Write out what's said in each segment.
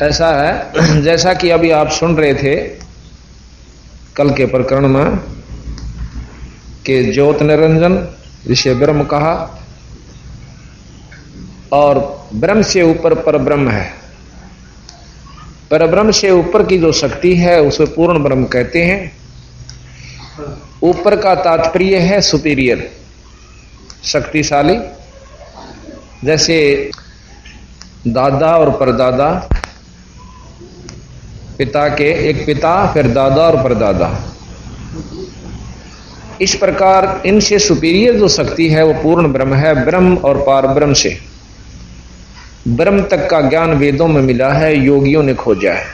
ऐसा है जैसा कि अभी आप सुन रहे थे कल के प्रकरण में कि ज्योत निरंजन जिसे ब्रह्म कहा, और ब्रह्म से ऊपर परब्रह्म है। परब्रह्म से ऊपर की जो शक्ति है उसे पूर्ण ब्रह्म कहते हैं। ऊपर का तात्पर्य है सुपीरियर, शक्तिशाली। जैसे दादा और परदादा, पिता के एक पिता, फिर दादा और परदादा, इस प्रकार इनसे सुपीरियर जो शक्ति है वो पूर्ण ब्रह्म है। ब्रह्म और पार ब्रह्म से ब्रह्म तक का ज्ञान वेदों में मिला है, योगियों ने खोजा है,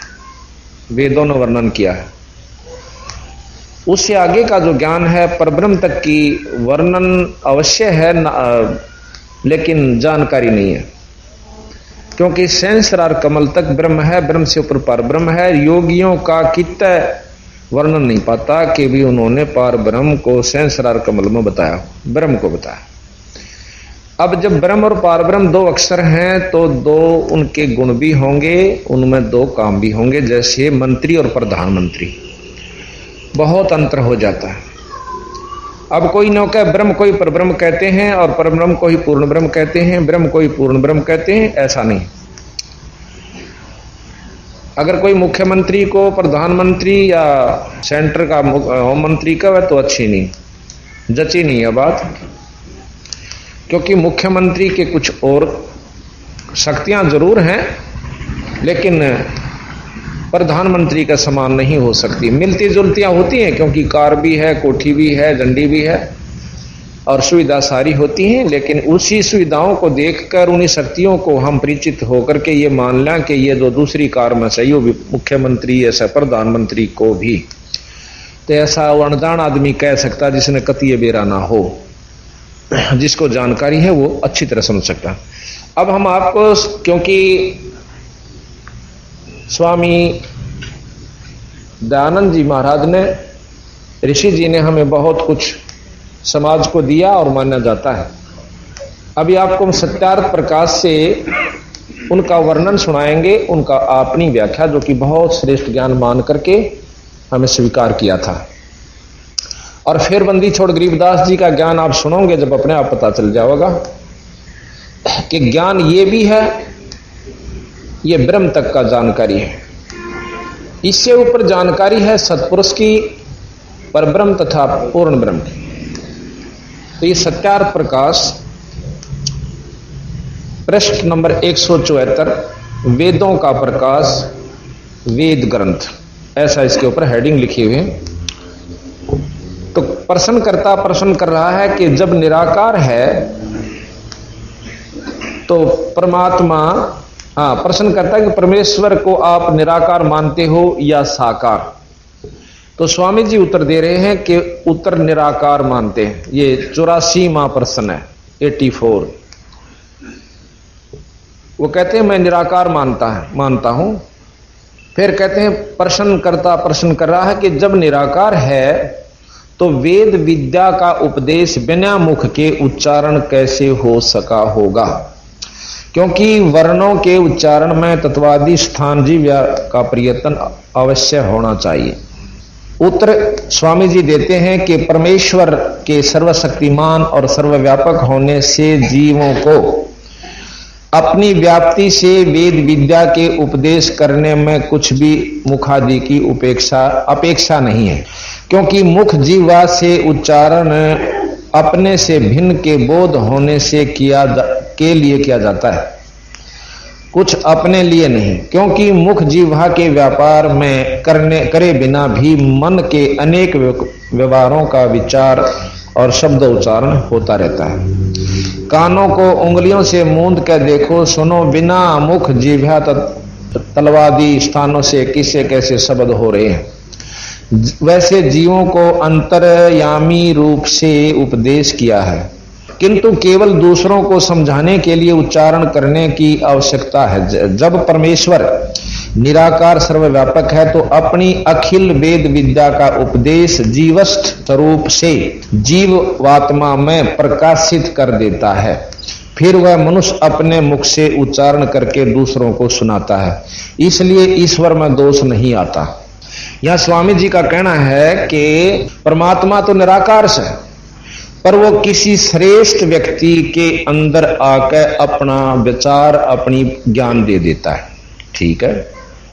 वेदों ने वर्णन किया है। उससे आगे का जो ज्ञान है परब्रह्म तक की वर्णन अवश्य है लेकिन जानकारी नहीं है, क्योंकि सहस्रार कमल तक ब्रह्म है, ब्रह्म से ऊपर पार ब्रह्म है। योगियों का कितना वर्णन नहीं पाता कि भी उन्होंने पार ब्रह्म को सहस्रार कमल में बताया, ब्रह्म को बताया। अब जब ब्रह्म और पार ब्रह्म दो अक्षर हैं तो दो उनके गुण भी होंगे, उनमें दो काम भी होंगे। जैसे मंत्री और प्रधानमंत्री, बहुत अंतर हो जाता है। अब कोई नौका ब्रह्म को ही परब्रह्म कहते हैं और परब्रह्म को ही पूर्ण ब्रह्म कहते हैं, ब्रह्म को ही पूर्ण ब्रह्म कहते हैं, ऐसा नहीं। अगर कोई मुख्यमंत्री को प्रधानमंत्री या सेंटर का होम मंत्री कहे तो अच्छी नहीं, जची नहीं है बात, क्योंकि मुख्यमंत्री के कुछ और शक्तियां जरूर हैं लेकिन प्रधानमंत्री का समान नहीं हो सकती। मिलती जुलतियां होती हैं क्योंकि कार भी है, कोठी भी है, झंडी भी है और सुविधा सारी होती हैं, लेकिन उसी सुविधाओं को देखकर उन्हीं शक्तियों को हम परिचित होकर के ये मान लें कि ये जो दूसरी कार में चाहिए वो भी मुख्यमंत्री, ऐसा प्रधानमंत्री को भी, तो ऐसा अनजान आदमी कह सकता जिसने कतिये बेरा ना हो, जिसको जानकारी है वो अच्छी तरह समझ सकता। अब हम आपको, क्योंकि स्वामी दयानंद जी महाराज ने, ऋषि जी ने हमें बहुत कुछ समाज को दिया और माना जाता है। अभी आपको सत्यार्थ प्रकाश से उनका वर्णन सुनाएंगे, उनका अपनी व्याख्या, जो कि बहुत श्रेष्ठ ज्ञान मान करके हमें स्वीकार किया था। और फिर बंदी छोड़ गरीबदास जी का ज्ञान आप सुनोगे जब अपने आप पता चल जाएगा कि ज्ञान ये भी है, ये ब्रह्म तक का जानकारी है। इससे ऊपर जानकारी है सत्पुरुष की, परब्रह्म तथा पूर्ण ब्रह्म की। तो ये सत्यार्थ प्रकाश पृष्ठ नंबर 174, वेदों का प्रकाश, वेद ग्रंथ, ऐसा इसके ऊपर हेडिंग लिखी हुई है। तो प्रश्न कर रहा है कि जब निराकार है तो परमात्मा, प्रश्न करता है कि परमेश्वर को आप निराकार मानते हो या साकार? तो स्वामी जी उत्तर दे रहे हैं कि उत्तर निराकार मानते हैं। ये 84वां प्रश्न है, 84। वो कहते हैं मैं निराकार मानता हूं। फिर कहते हैं प्रश्न कर रहा है कि जब निराकार है तो वेद विद्या का उपदेश बिना मुख के उच्चारण कैसे हो सका होगा? क्योंकि वर्णों के उच्चारण में तत्वादी स्थान जीव्या का प्रयत्न अवश्य होना चाहिए। उत्तर स्वामी जी देते हैं कि परमेश्वर के सर्वशक्तिमान और सर्वव्यापक होने से जीवों को अपनी व्याप्ति से वेद विद्या के उपदेश करने में कुछ भी मुखादि की अपेक्षा नहीं है, क्योंकि मुख जीवा से उच्चारण अपने से भिन्न के बोध होने से के लिए किया जाता है, कुछ अपने लिए नहीं। क्योंकि मुख जीवा के व्यापार में करे बिना भी मन के अनेक व्यवहारों का विचार और शब्द उच्चारण होता रहता है। कानों को उंगलियों से मूंद कर देखो, सुनो, बिना मुख जीवा तलवादी स्थानों से किसे कैसे शब्द हो रहे हैं। वैसे जीवों को अंतर्यामी रूप से उपदेश किया है, किंतु केवल दूसरों को समझाने के लिए उच्चारण करने की आवश्यकता है। जब परमेश्वर निराकार सर्वव्यापक है तो अपनी अखिल वेद विद्या का उपदेश जीवस्थ स्वरूप से जीवात्मा में प्रकाशित कर देता है। फिर वह मनुष्य अपने मुख से उच्चारण करके दूसरों को सुनाता है, इसलिए ईश्वर में दोष नहीं आता। यह स्वामी जी का कहना है कि परमात्मा तो निराकार से, पर वो किसी श्रेष्ठ व्यक्ति के अंदर आकर अपना विचार, अपनी ज्ञान दे देता है। ठीक है,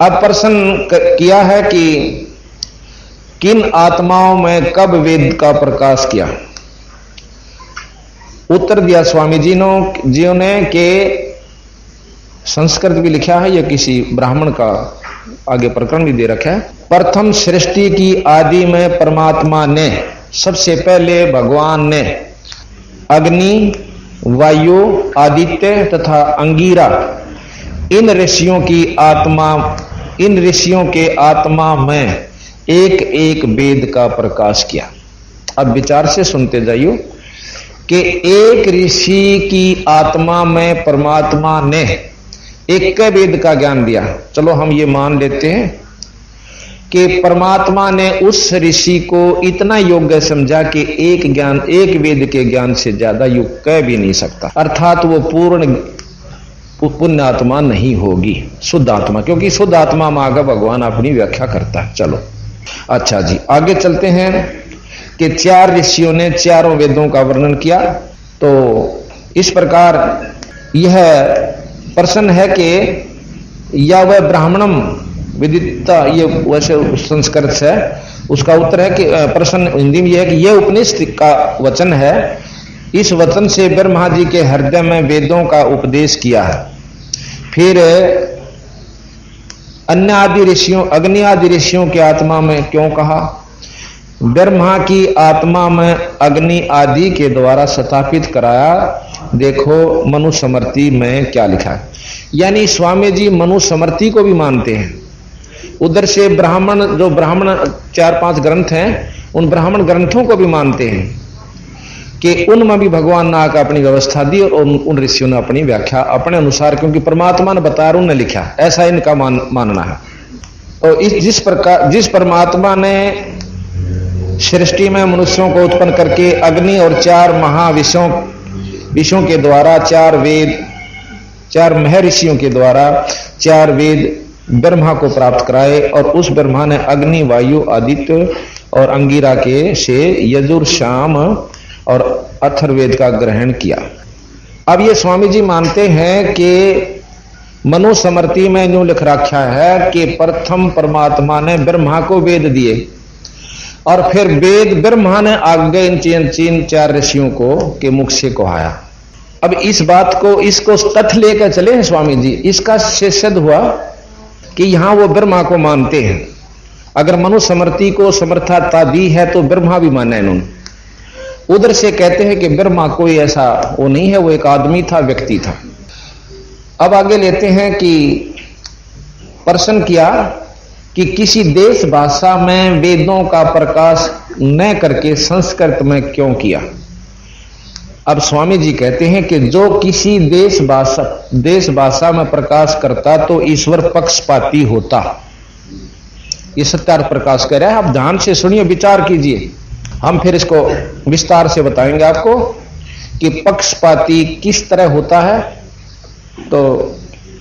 अब प्रश्न किया है कि किन आत्माओं में कब वेद का प्रकाश किया। उत्तर दिया स्वामी जी ने कि संस्कृत भी लिखा है, या किसी ब्राह्मण का आगे प्रकरण भी दे रखा है। प्रथम सृष्टि की आदि में परमात्मा ने, सबसे पहले भगवान ने अग्नि, वायु, आदित्य तथा अंगिरा इन ऋषियों के आत्मा में एक एक वेद का प्रकाश किया। अब विचार से सुनते जाइए कि एक ऋषि की आत्मा में परमात्मा ने एक वेद का ज्ञान दिया। चलो हम ये मान लेते हैं कि परमात्मा ने उस ऋषि को इतना योग्य समझा कि एक वेद के ज्ञान से ज्यादा युग कह भी नहीं सकता, अर्थात वो पूर्ण पुण्य आत्मा नहीं होगी, शुद्ध आत्मा, क्योंकि शुद्ध आत्मा में आगे भगवान अपनी व्याख्या करता है। चलो अच्छा जी, आगे चलते हैं कि 4 ऋषियों ने चारों वेदों का वर्णन किया। तो इस प्रकार यह प्रश्न है कि या वह ब्राह्मणम विदिता, ये वैसे संस्कृत से, उसका उत्तर है कि प्रश्न हिंदी में यह है कि यह उपनिषद का वचन है, इस वचन से ब्रह्मा जी के हृदय में वेदों का उपदेश किया है। फिर अन्य आदि ऋषियों, अग्नि आदि ऋषियों के आत्मा में क्यों कहा? ब्रह्मा की आत्मा में अग्नि आदि के द्वारा स्थापित कराया। देखो मनुस्मृति में क्या लिखा है, यानी स्वामी जी मनुस्मृति को भी मानते हैं। उधर से ब्राह्मण, जो ब्राह्मण 4-5 ग्रंथ हैं, उन ब्राह्मण ग्रंथों को भी मानते हैं कि उनमें भी भगवान ने आकर अपनी व्यवस्था दी और उन ऋषियों ने अपनी व्याख्या अपने अनुसार, क्योंकि परमात्मा ने बताया, उन्होंने लिखा, ऐसा इनका मानना है। और जिस परमात्मा ने सृष्टि में मनुष्यों को उत्पन्न करके अग्नि और 4 महाविषयों के द्वारा 4 महर्षियों के द्वारा 4 वेद ब्रह्मा को प्राप्त कराए, और उस ब्रह्मा ने अग्नि, वायु, आदित्य और अंगिरा के से यजुर, शाम और अथर्ववेद का ग्रहण किया। अब ये स्वामी जी मानते हैं कि मनुस्मृति में यूं लिख रखा है कि प्रथम परमात्मा ने ब्रह्मा को वेद दिए, और फिर वेद ब्रह्मा ने आगे इन 4 ऋषियों को के मुख से कहाया। अब इस बात को, इसको तथ्य लेकर चले हैं स्वामी जी, इसका सिद्ध हुआ कि यहां वो ब्रह्मा को मानते हैं। अगर मनुस्मृति को समर्थता दी है तो ब्रह्मा भी माना इन्होंने। उधर से कहते हैं कि ब्रह्मा कोई ऐसा वो नहीं है, वो एक आदमी था, व्यक्ति था। अब आगे लेते हैं कि प्रश्न किया कि किसी देश भाषा में वेदों का प्रकाश न करके संस्कृत में क्यों किया। अब स्वामी जी कहते हैं कि जो किसी देश भाषा में प्रकाश करता तो ईश्वर पक्षपाती होता। ये सत्यार्थ प्रकाश कर रहा है। आप ध्यान से सुनिए, विचार कीजिए, हम फिर इसको विस्तार से बताएंगे आपको कि पक्षपाती किस तरह होता है। तो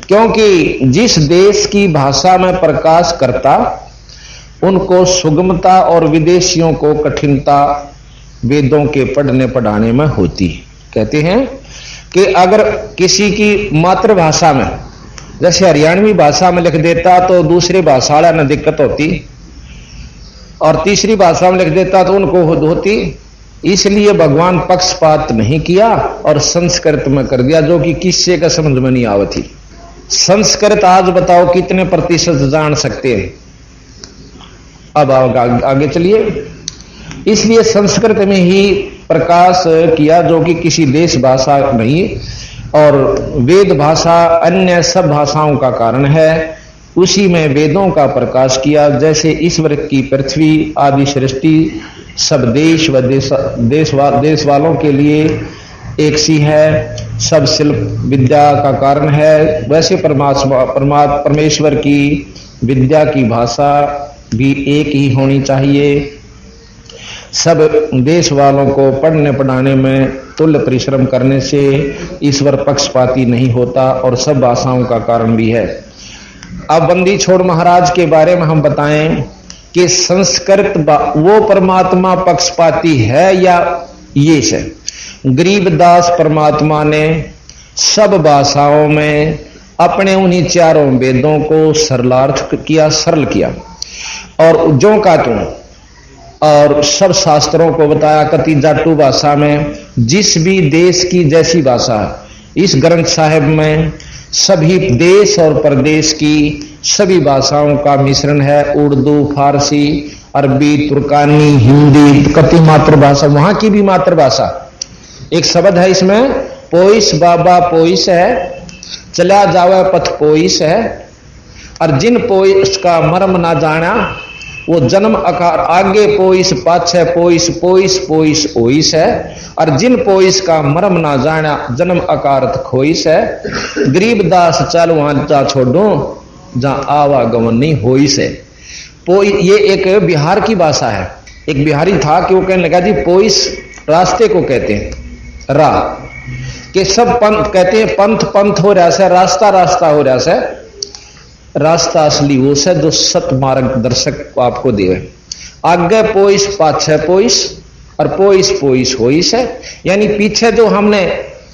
क्योंकि जिस देश की भाषा में प्रकाश करता उनको सुगमता और विदेशियों को कठिनता वेदों के पढ़ने पढ़ाने में होती। कहते हैं कि अगर किसी की मातृभाषा में, जैसे हरियाणवी भाषा में लिख देता तो दूसरी भाषा वाला न दिक्कत होती, और तीसरी भाषा में लिख देता तो उनको होती। इसलिए भगवान पक्षपात नहीं किया और संस्कृत में कर दिया, जो कि किससे का समझ में नहीं आवती। संस्कृत आज बताओ कितने प्रतिशत जान सकते हैं? अब आगे चलिए। इसलिए संस्कृत में ही प्रकाश किया, जो कि किसी देश भाषा नहीं, और वेद भाषा अन्य सब भाषाओं का कारण है। उसी में वेदों का प्रकाश किया। जैसे ईश्वर की पृथ्वी आदि सृष्टि सब देश व देश वालों के लिए एक सी है, सब शिल्प विद्या का कारण है, वैसे परमेश्वर की विद्या की भाषा भी एक ही होनी चाहिए। सब देश वालों को पढ़ने पढ़ाने में तुल्य परिश्रम करने से ईश्वर पक्षपाती नहीं होता और सब आशाओं का कारण भी है। अब बंदी छोड़ महाराज के बारे में हम बताएं कि संस्कृत वो परमात्मा पक्षपाती है या ये है? गरीबदास परमात्मा ने सब भाषाओं में अपने उन्हीं चारों वेदों को सरलार्थ किया, सरल किया और जो का तुम और सब शास्त्रों को बताया कति जाटू भाषा में, जिस भी देश की जैसी भाषा इस ग्रंथ साहिब में सभी देश और प्रदेश की सभी भाषाओं का मिश्रण है। उर्दू, फारसी, अरबी, तुर्कानी, हिंदी, कति मातृभाषा, वहां की भी मातृभाषा। एक शब्द है इसमें पोइस, बाबा पोइस है, चला जावे पथ पोइस है, और जिन पोइस का मर्म ना जाना वो जन्म आकार आगे पोइस पाछे पोइस, पोइस पोइस ओइस है, और जिन पोइस का मर्म ना जाना जन्म आकार खोइस है। गरीबदास चल वहां जा छोड़ो जहां आवागमन नहीं होइस है। ये एक बिहार की भाषा है। एक बिहारी था कि वो कहने लगा जी पोइस रास्ते को कहते हैं, राह के सब पंथ कहते हैं, पंथ पंथ हो रहा है, रास्ता रास्ता हो रहा है। रास्ता असली वो से जो सत मार्गदर्शक आपको देवे। आगे पोइस पाछे पोइस और पोइस पोइस होइस है, यानी पीछे जो हमने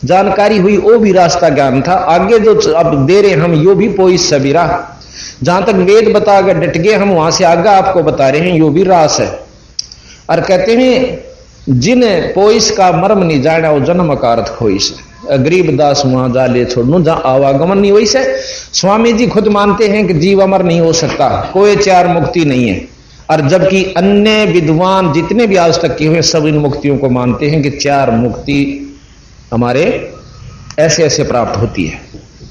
जानकारी हुई वो भी रास्ता ज्ञान था, आगे जो अब दे रहे हम यो भी पोइस सबीरा। जहां तक वेद बता गए डट गए हम, वहां से आगे आपको बता रहे हैं यो भी रास है। और कहते हैं जिन पोइस का मर्म नहीं जाना वो जन्म अकारत खोइस है। गरीबदास वहां जा ले छोड़नो जहां आवागमन नहीं हुई से। स्वामी जी खुद मानते हैं कि जीव अमर नहीं हो सकता, कोई चार मुक्ति नहीं है, और जबकि अन्य विद्वान जितने भी आज तक किए हुए सब इन मुक्तियों को मानते हैं कि चार मुक्ति हमारे ऐसे ऐसे प्राप्त होती है।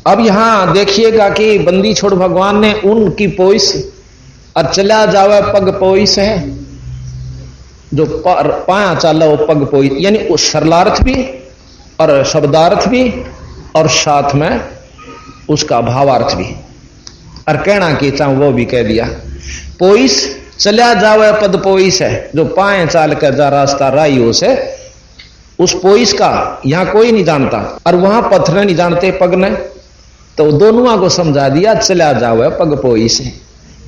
अब यहां देखिएगा कि बंदी छोड़ भगवान ने उनकी पोइस और चला जावे पग पोइस है, जो पाया चाला वो पग पोइस, यानी उस सरलार्थ भी और शब्दार्थ भी और साथ में उसका भावार्थ भी। और कहना कि चाहूं वो भी कह दिया। पोइस चला जावे पद पोइस है, जो पाए चाल कर जा रास्ता राई हो से, उस पोइस का यहां कोई नहीं जानता और वहां पत्थर नहीं जानते पग ने, तो दोनों को समझा दिया चला जावे पग पोइस है,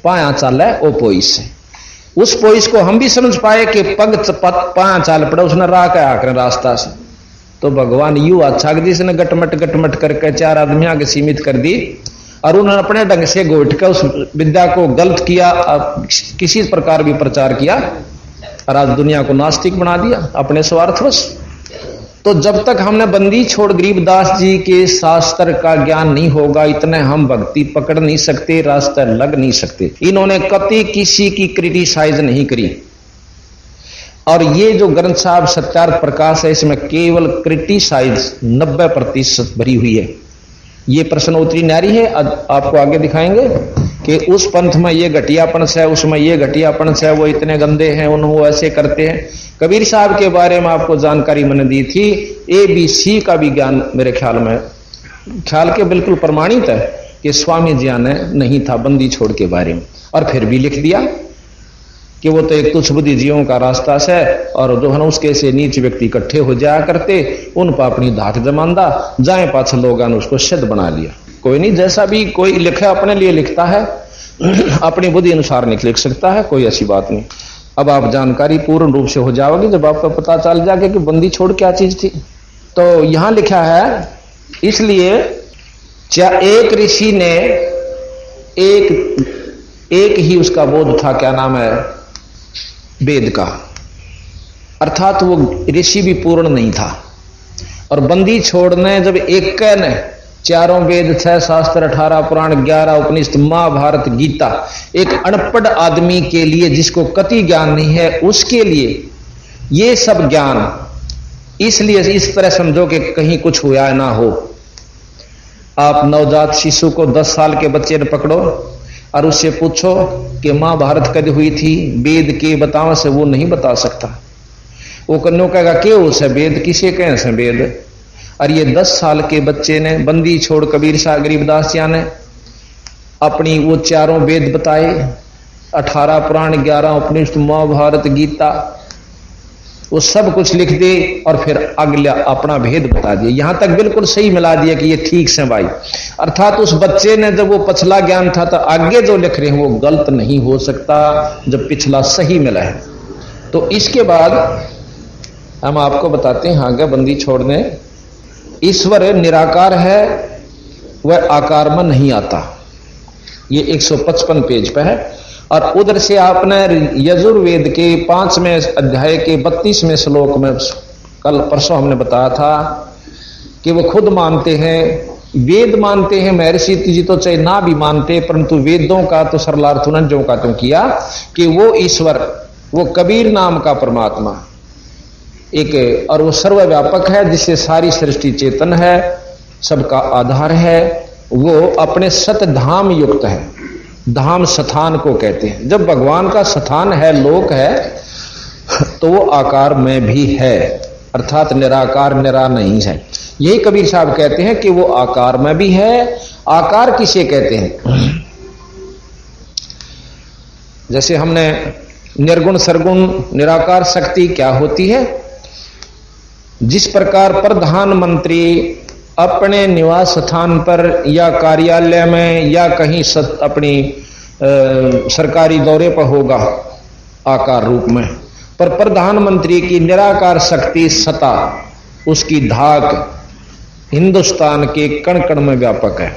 पाया चाल है वो पोइस है। उस पोइस को हम भी समझ पाए कि पग पाया चाल पड़ा उसने राह का आकर रास्ता से, तो भगवान यू अच्छा जिसने गटमट करके चार आदमी आगे सीमित कर दी और उन्होंने अपने ढंग से गोट कर उस विद्या को गलत किया, किसी प्रकार भी प्रचार किया और आज दुनिया को नास्तिक बना दिया अपने स्वार्थवश। तो जब तक हमने बंदी छोड़ गरीबदास जी के शास्त्र का ज्ञान नहीं होगा, इतने हम भक्ति पकड़ नहीं सकते, रास्ता लग नहीं सकते। इन्होंने कभी किसी की क्रिटिसाइज नहीं करी। और ये जो ग्रंथ साहब सत्यार्थ प्रकाश है इसमें केवल क्रिटिसाइज 90% भरी हुई है। ये प्रश्नोत्तरी न्यारी है, आपको आगे दिखाएंगे कि उस पंथ में ये घटियापन से, उसमें ये घटियापन से, वो इतने गंदे हैं, वो ऐसे करते हैं। कबीर साहब के बारे में आपको जानकारी मैंने दी थी, ABC का भी ज्ञान मेरे ख्याल में ख्याल के बिल्कुल प्रमाणित है कि स्वामी जी ने नहीं था बंदी छोड़ के बारे में, और फिर भी लिख दिया कि वो तो एक तुच्छ बुद्धि जीवों का रास्ता से, और जो है ना उसके से नीच व्यक्ति इकट्ठे हो जाया करते, उन पर अपनी धाक जमांदा जाए पाछ लोगों ने उसको सिद्ध बना लिया। कोई नहीं, जैसा भी कोई लिखे अपने लिए लिखता है, अपनी बुद्धि अनुसार नहीं लिख सकता है, कोई ऐसी बात नहीं। अब आप जानकारी पूर्ण रूप से हो जाओगे जब आपको पता चल जाएगा कि बंदी छोड़ क्या चीज थी। तो यहां लिखा है, इसलिए एक ऋषि ने एक ही उसका बोध था, क्या नाम है, वेद का, अर्थात वो ऋषि भी पूर्ण नहीं था। और बंदी छोड़ने जब एक ने चारों वेद, 6 शास्त्र, 18 पुराण, 11 उपनिषद, महाभारत, गीता, एक अनपढ़ आदमी के लिए जिसको कति ज्ञान नहीं है उसके लिए ये सब ज्ञान, इसलिए इस तरह समझो कि कहीं कुछ हुआ ना हो। आप नवजात शिशु को 10 साल के बच्चे ने पकड़ो और उससे पूछो कि महाभारत कद हुई थी, वेद के बताओ से, वो नहीं बता सकता। वो कन्नो कहेगा कि उसे वेद किसे कहें से वेद। और ये 10 साल के बच्चे ने बंदी छोड़ कबीर शाह गरीबदास जी ने अपनी वो चारों वेद बताए, 18 पुराण, 11 उपनिषद, महाभारत, गीता, वो सब कुछ लिख दे और फिर अगला अपना भेद बता दिए। यहां तक बिल्कुल सही मिला दिया कि ये ठीक से भाई, अर्थात उस बच्चे ने जब वो पिछला ज्ञान था तो आगे जो लिख रहे हैं वो गलत नहीं हो सकता जब पिछला सही मिला है। तो इसके बाद हम आपको बताते हैं आगे बंदी छोड़ने। ईश्वर निराकार है, वह आकार में नहीं आता, ये 155 पेज पे है। और उधर से आपने यजुर्वेद के 5वें अध्याय के 32वें श्लोक में कल परसों हमने बताया था कि वो खुद मानते हैं, वेद मानते हैं। महर्षि जी तो चाहे ना भी मानते, परंतु वेदों का तो सरलार्थ उन्होंने जो का तुम किया कि वो ईश्वर, वो कबीर नाम का परमात्मा एक, और वो सर्वव्यापक है, जिससे सारी सृष्टि चेतन है, सबका आधार है। वो अपने सत धाम युक्त है। धाम स्थान को कहते हैं। जब भगवान का स्थान है, लोक है, तो वो आकार में भी है, अर्थात निराकार निरा नहीं है। यही कबीर साहब कहते हैं कि वो आकार में भी है। आकार किसे कहते हैं? जैसे हमने निर्गुण सरगुण निराकार शक्ति क्या होती है, जिस प्रकार प्रधानमंत्री अपने निवास स्थान पर या कार्यालय में या कहीं अपनी सरकारी दौरे पर होगा आकार रूप में, पर प्रधानमंत्री की निराकार शक्ति सत्ता, उसकी धाक हिंदुस्तान के कण कण में व्यापक है,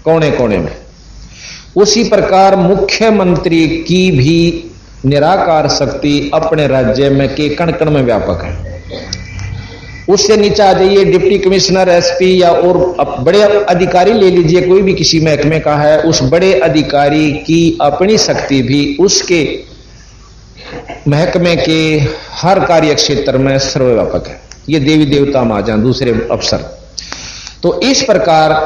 कोने कोने में। उसी प्रकार मुख्यमंत्री की भी निराकार शक्ति अपने राज्य में के कण कण में व्यापक है। उससे नीचे आ जाइए, डिप्टी कमिश्नर, एसपी या और बड़े अधिकारी ले लीजिए, कोई भी किसी महकमे का है, उस बड़े अधिकारी की अपनी शक्ति भी उसके महकमे के हर कार्य क्षेत्र में सर्वव्यापक है। ये देवी देवता महाजन, दूसरे अफसर। तो इस प्रकार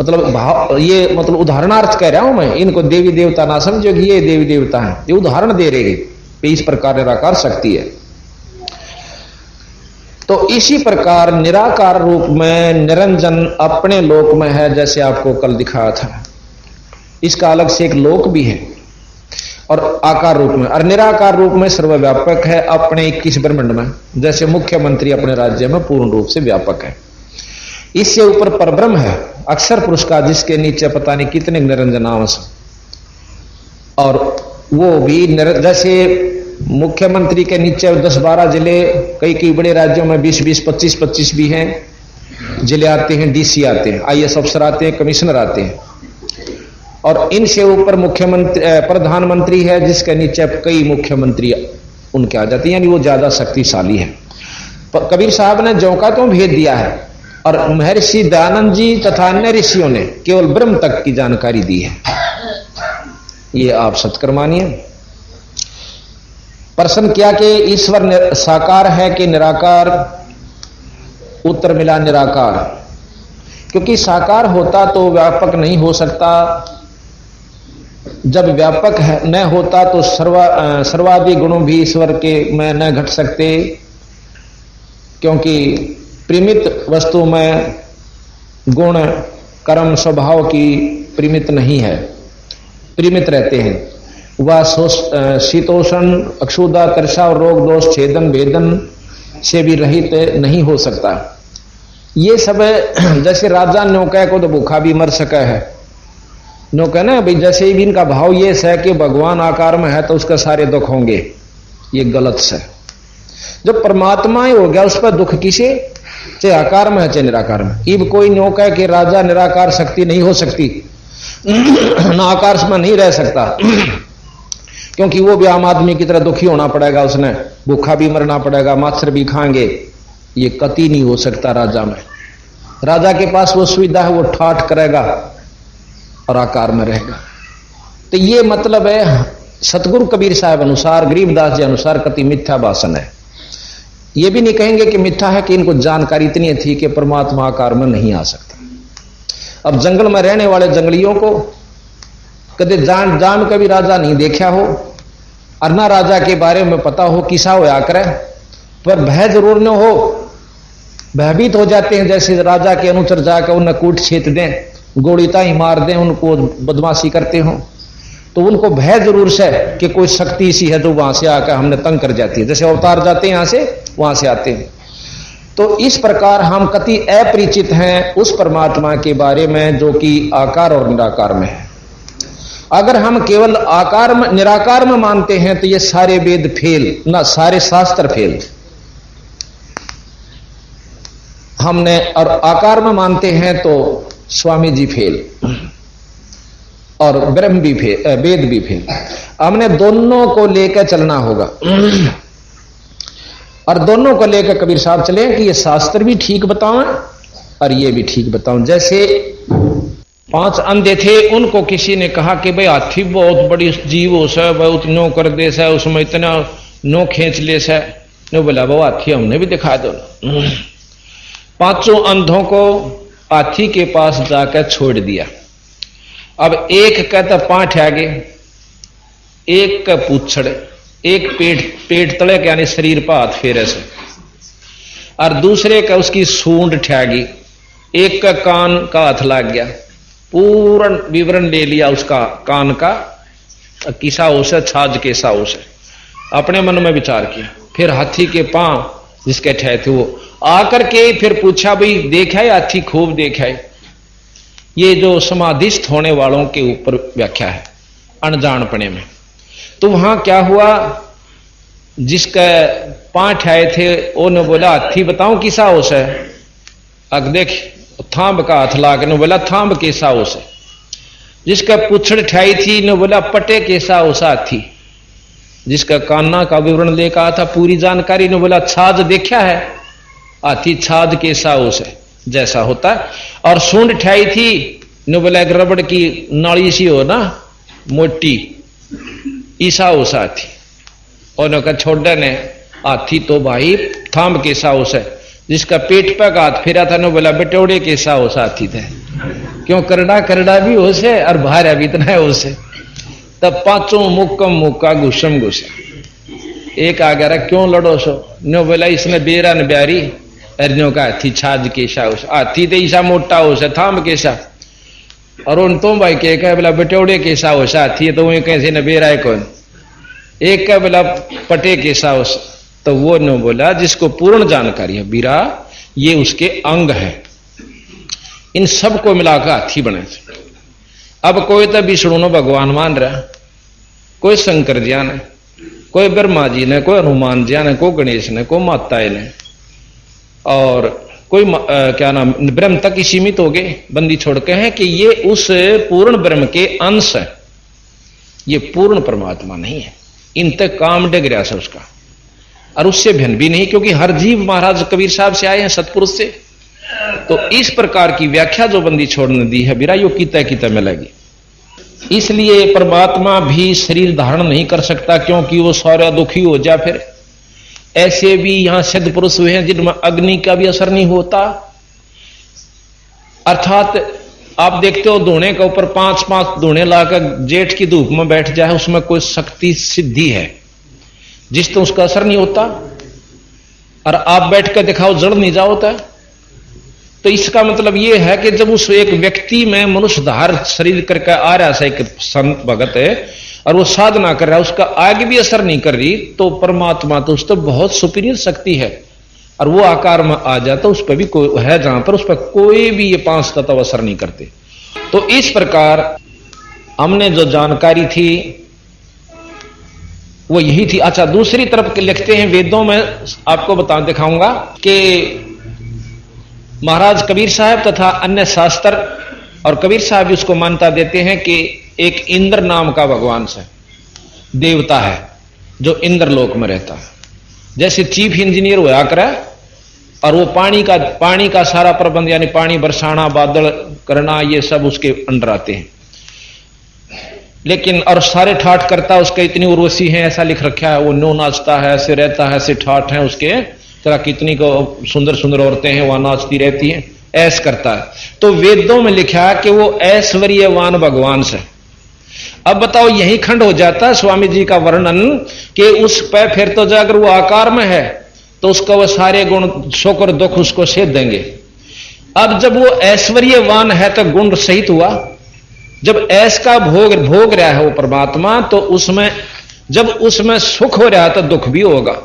मतलब भाव, ये मतलब उदाहरणार्थ कह रहा हूं मैं, इनको देवी देवता ना समझो कि ये देवी देवता है, ये उदाहरण दे रहे कि इस प्रकार निराकार शक्ति है। तो इसी प्रकार निराकार रूप में निरंजन अपने लोक में है, जैसे आपको कल दिखाया था। इसका अलग से एक लोक भी है और आकार रूप में, और निराकार रूप में सर्वव्यापक है अपने 21 ब्रह्मांड में, जैसे मुख्यमंत्री अपने राज्य में पूर्ण रूप से व्यापक है। इससे ऊपर परब्रह्म है, अक्षर पुरुष का, जिसके नीचे पता नहीं कितने निरंजनांश, और वो भी जैसे मुख्यमंत्री के नीचे 10-12 जिले, कई बड़े राज्यों में 20-20, 25-25 भी हैं जिले आते हैं, डीसी आते हैं, आईएएस अफसर आते हैं, कमिश्नर आते हैं। और इनसे ऊपर मुख्यमंत्री प्रधानमंत्री है, जिसके नीचे कई मुख्यमंत्री उनके आ जाते हैं, यानी वो ज्यादा शक्तिशाली है। कबीर साहब ने जो का तो भेद दिया है, और महर्षि दयानंद जी तथा अन्य ऋषियों ने केवल ब्रह्म तक की जानकारी दी है। ये आप सत्कर मानिए। प्रश्न किया कि ईश्वर साकार है कि निराकार? उत्तर मिला निराकार, क्योंकि साकार होता तो व्यापक नहीं हो सकता। जब व्यापक है न होता तो सर्वादि गुणों भी ईश्वर के में न घट सकते, क्योंकि परिमित वस्तु में गुण कर्म स्वभाव की परिमित नहीं है, परिमित रहते हैं। वह शीतोषण अक्षुदा तृषा और रोग दोष छेदन भेदन से भी रहित नहीं हो सकता। ये सब जैसे राजा नौका को तो भूखा भी मर सका है, नौका ना भाई, जैसे ही भी इनका भाव ये है कि भगवान आकार में है तो उसका सारे दुख होंगे, ये गलत है। जब परमात्मा ही हो गया उस पर दुख किसे, चाहे आकार में है चाहे निराकार में। इब कोई नौका है कि राजा निराकार शक्ति नहीं हो सकती, ना आकार में नहीं रह सकता, क्योंकि वो भी आम आदमी की तरह दुखी होना पड़ेगा, उसने भूखा भी मरना पड़ेगा, मच्छर भी खाएंगे। ये कति नहीं हो सकता राजा में। राजा के पास वो सुविधा है, वो ठाठ करेगा और आकार में रहेगा। तो ये मतलब है सतगुरु कबीर साहब अनुसार, गरीबदास जी अनुसार कति मिथ्या भाषण है। ये भी नहीं कहेंगे कि मिथ्या है कि इनको जानकारी इतनी थी कि परमात्मा आकार में नहीं आ सकता। अब जंगल में रहने वाले जंगलियों को कदे जान कभी राजा नहीं देखा हो, और ना राजा के बारे में पता हो किसा होया करे, पर भय जरूर न हो, भयभीत हो जाते हैं। जैसे राजा के अनुचर जाकर उन्हें कूट छेत दें, गोलीता ही मार दें, उनको बदमाशी करते हो, तो उनको भय जरूर से कि कोई शक्ति सी है जो वहां से आकर हमने तंग कर जाती है, जैसे अवतार जाते हैं यहां से वहां से आते हैं। तो इस प्रकार हम कति अपरिचित हैं उस परमात्मा के बारे में जो कि आकार और निराकार में है। अगर हम केवल आकार में निराकार में मानते हैं तो ये सारे वेद फेल ना, सारे शास्त्र फेल। हमने और आकार में मानते हैं तो स्वामी जी फेल और ब्रह्म भी फेल, वेद भी फेल। हमने दोनों को लेकर चलना होगा और दोनों को लेकर कबीर साहब चले कि ये शास्त्र भी ठीक बताओ और ये भी ठीक बताओ। जैसे 5 अंधे थे, उनको किसी ने कहा कि भाई हाथी बहुत बड़ी जीव हो सा, बहुत नो कर दे सा, उसमें इतना नो खींच ले सा। नो बोला वो हाथी हमने भी दिखा दो। 5 अंधों को हाथी के पास जाकर छोड़ दिया। अब एक कहता 5 आगे, एक का पूछड़, एक पेट तले के यानी शरीर पर हाथ फेरे से, और दूसरे का उसकी सूंड ठहगी, एक का कान का हाथ लग गया। पूर्ण विवरण ले लिया उसका कान का, किसा हो से छाज कैसा हो से, अपने मन में विचार किया। फिर हाथी के पांव जिसके ठहरे थे वो आकर के फिर पूछा भाई देखा है हाथी? खूब देखा है। ये जो समाधिस्थ होने वालों के ऊपर व्याख्या है अनजानपने में। तो वहां क्या हुआ, जिसका 5 आए थे उन्होंने बोला हाथी बताओ किसा हो से? अग देख थांब का हाथ ला के बोला थांब कैसा हो से। जिसका पुछड़ ठाई थी ने बोला पटे कैसा हो सा हाथी। जिसका कान्ना का विवरण लेकर आया था पूरी जानकारी ने बोला छाज देखा है हाथी, छाज कैसा हो से जैसा होता है। और सूंड ठाई थी ने बोला एक रबड़ की नाली सी हो ना मोटी, ईसा हो सा हाथी। और कहा छोड़ने ने हाथी तो भाई थांब कैसा हो से। जिसका पेट पे हाथ फेरा था ने बोला बेटोड़े कैसा हो सा हाथी थे, क्यों करड़ा भी हो से और भारा भी इतना हो से। तब 5 मुक्कम मुक्का घुसम घुसे। एक आ गया क्यों लड़ो सो? नो बोला इसने बेरा न ब्यारी अर्जों का हाथी छाज कैसा हो, हाथी तो ईसा मोटा हो से थाम कैसा। और उन तुम भाई के कह बोला बेटोड़े कैसा हो सा हाथी, तो वही कैसे न बेरा है कौन। एक का बोला पटे कैसा हो। तो वो नो बोला जिसको पूर्ण जानकारी है बीरा ये उसके अंग है, इन सबको मिलाकर हाथी बने। अब कोई तो विष्णु भगवान मान रहा, कोई शंकर जी ने, कोई ब्रह्मा जी ने, कोई हनुमान जी ने, कोई गणेश ने, कोई माता ने, और कोई क्या नाम ब्रह्म तक ही सीमित हो गए बंदी छोड़ के हैं कि ये उस पूर्ण ब्रह्म के अंश है, ये पूर्ण परमात्मा नहीं है। इन तक काम डग रहा है उसका और उससे भिन्न भी नहीं, क्योंकि हर जीव महाराज कबीर साहब से आए हैं सतपुरुष से। तो इस प्रकार की व्याख्या जो बंदी छोड़ने दी है बिरा यो किता मिलेगी। इसलिए परमात्मा भी शरीर धारण नहीं कर सकता क्योंकि वो सारा दुखी हो जाए। फिर ऐसे भी यहां सिद्ध पुरुष हुए हैं जिनमें अग्नि का भी असर नहीं होता। अर्थात आप देखते हो धोने के ऊपर 5-5 धोने लाकर जेठ की धूप में बैठ जाए, उसमें कोई शक्ति सिद्धि है जिस तो उसका असर नहीं होता। और आप बैठ कर दिखाओ जड़ नहीं जाओता। तो इसका मतलब यह है कि जब उस एक व्यक्ति में मनुष्यधार शरीर करके आ रहा है एक संत भगत है और वो साधना कर रहा है, उसका आगे भी असर नहीं कर रही, तो परमात्मा तो उस तो बहुत सुपीरियर शक्ति है और वो आकार में आ जाता उस पर भी कोई है जहां पर उस पर कोई भी ये 5 तत्व असर नहीं करते। तो इस प्रकार हमने जो जानकारी थी वो यही थी। अच्छा, दूसरी तरफ लिखते हैं वेदों में, आपको बता दिखाऊंगा कि महाराज कबीर साहब तथा अन्य शास्त्र और कबीर साहब भी उसको मान्यता देते हैं कि एक इंद्र नाम का भगवान से देवता है जो इंद्रलोक में रहता है। जैसे चीफ इंजीनियर हुआ करे और वो पानी का सारा प्रबंध यानी पानी बरसाना बादल करना ये सब उसके अंडर आते हैं। लेकिन और सारे ठाठ करता उसके इतनी उर्वशी है ऐसा लिख रखा है, वो नो नाचता है ऐसे रहता है ऐसे ठाठ है उसके तरह, कितनी को सुंदर सुंदर औरतें हैं वहां नाचती रहती हैं, ऐस करता है। तो वेदों में लिखा है कि वो ऐश्वर्यवान भगवान से। अब बताओ यही खंड हो जाता है स्वामी जी का वर्णन कि उस पर फिर तो जाकर वो आकार में है तो उसका वो सारे गुण सुख और दुख उसको सेध देंगे। अब जब वो ऐश्वर्यवान है तो गुण सहित हुआ, जब ऐस का भोग रहा है वो परमात्मा, तो उसमें जब उसमें सुख हो रहा है तो दुख भी होगा।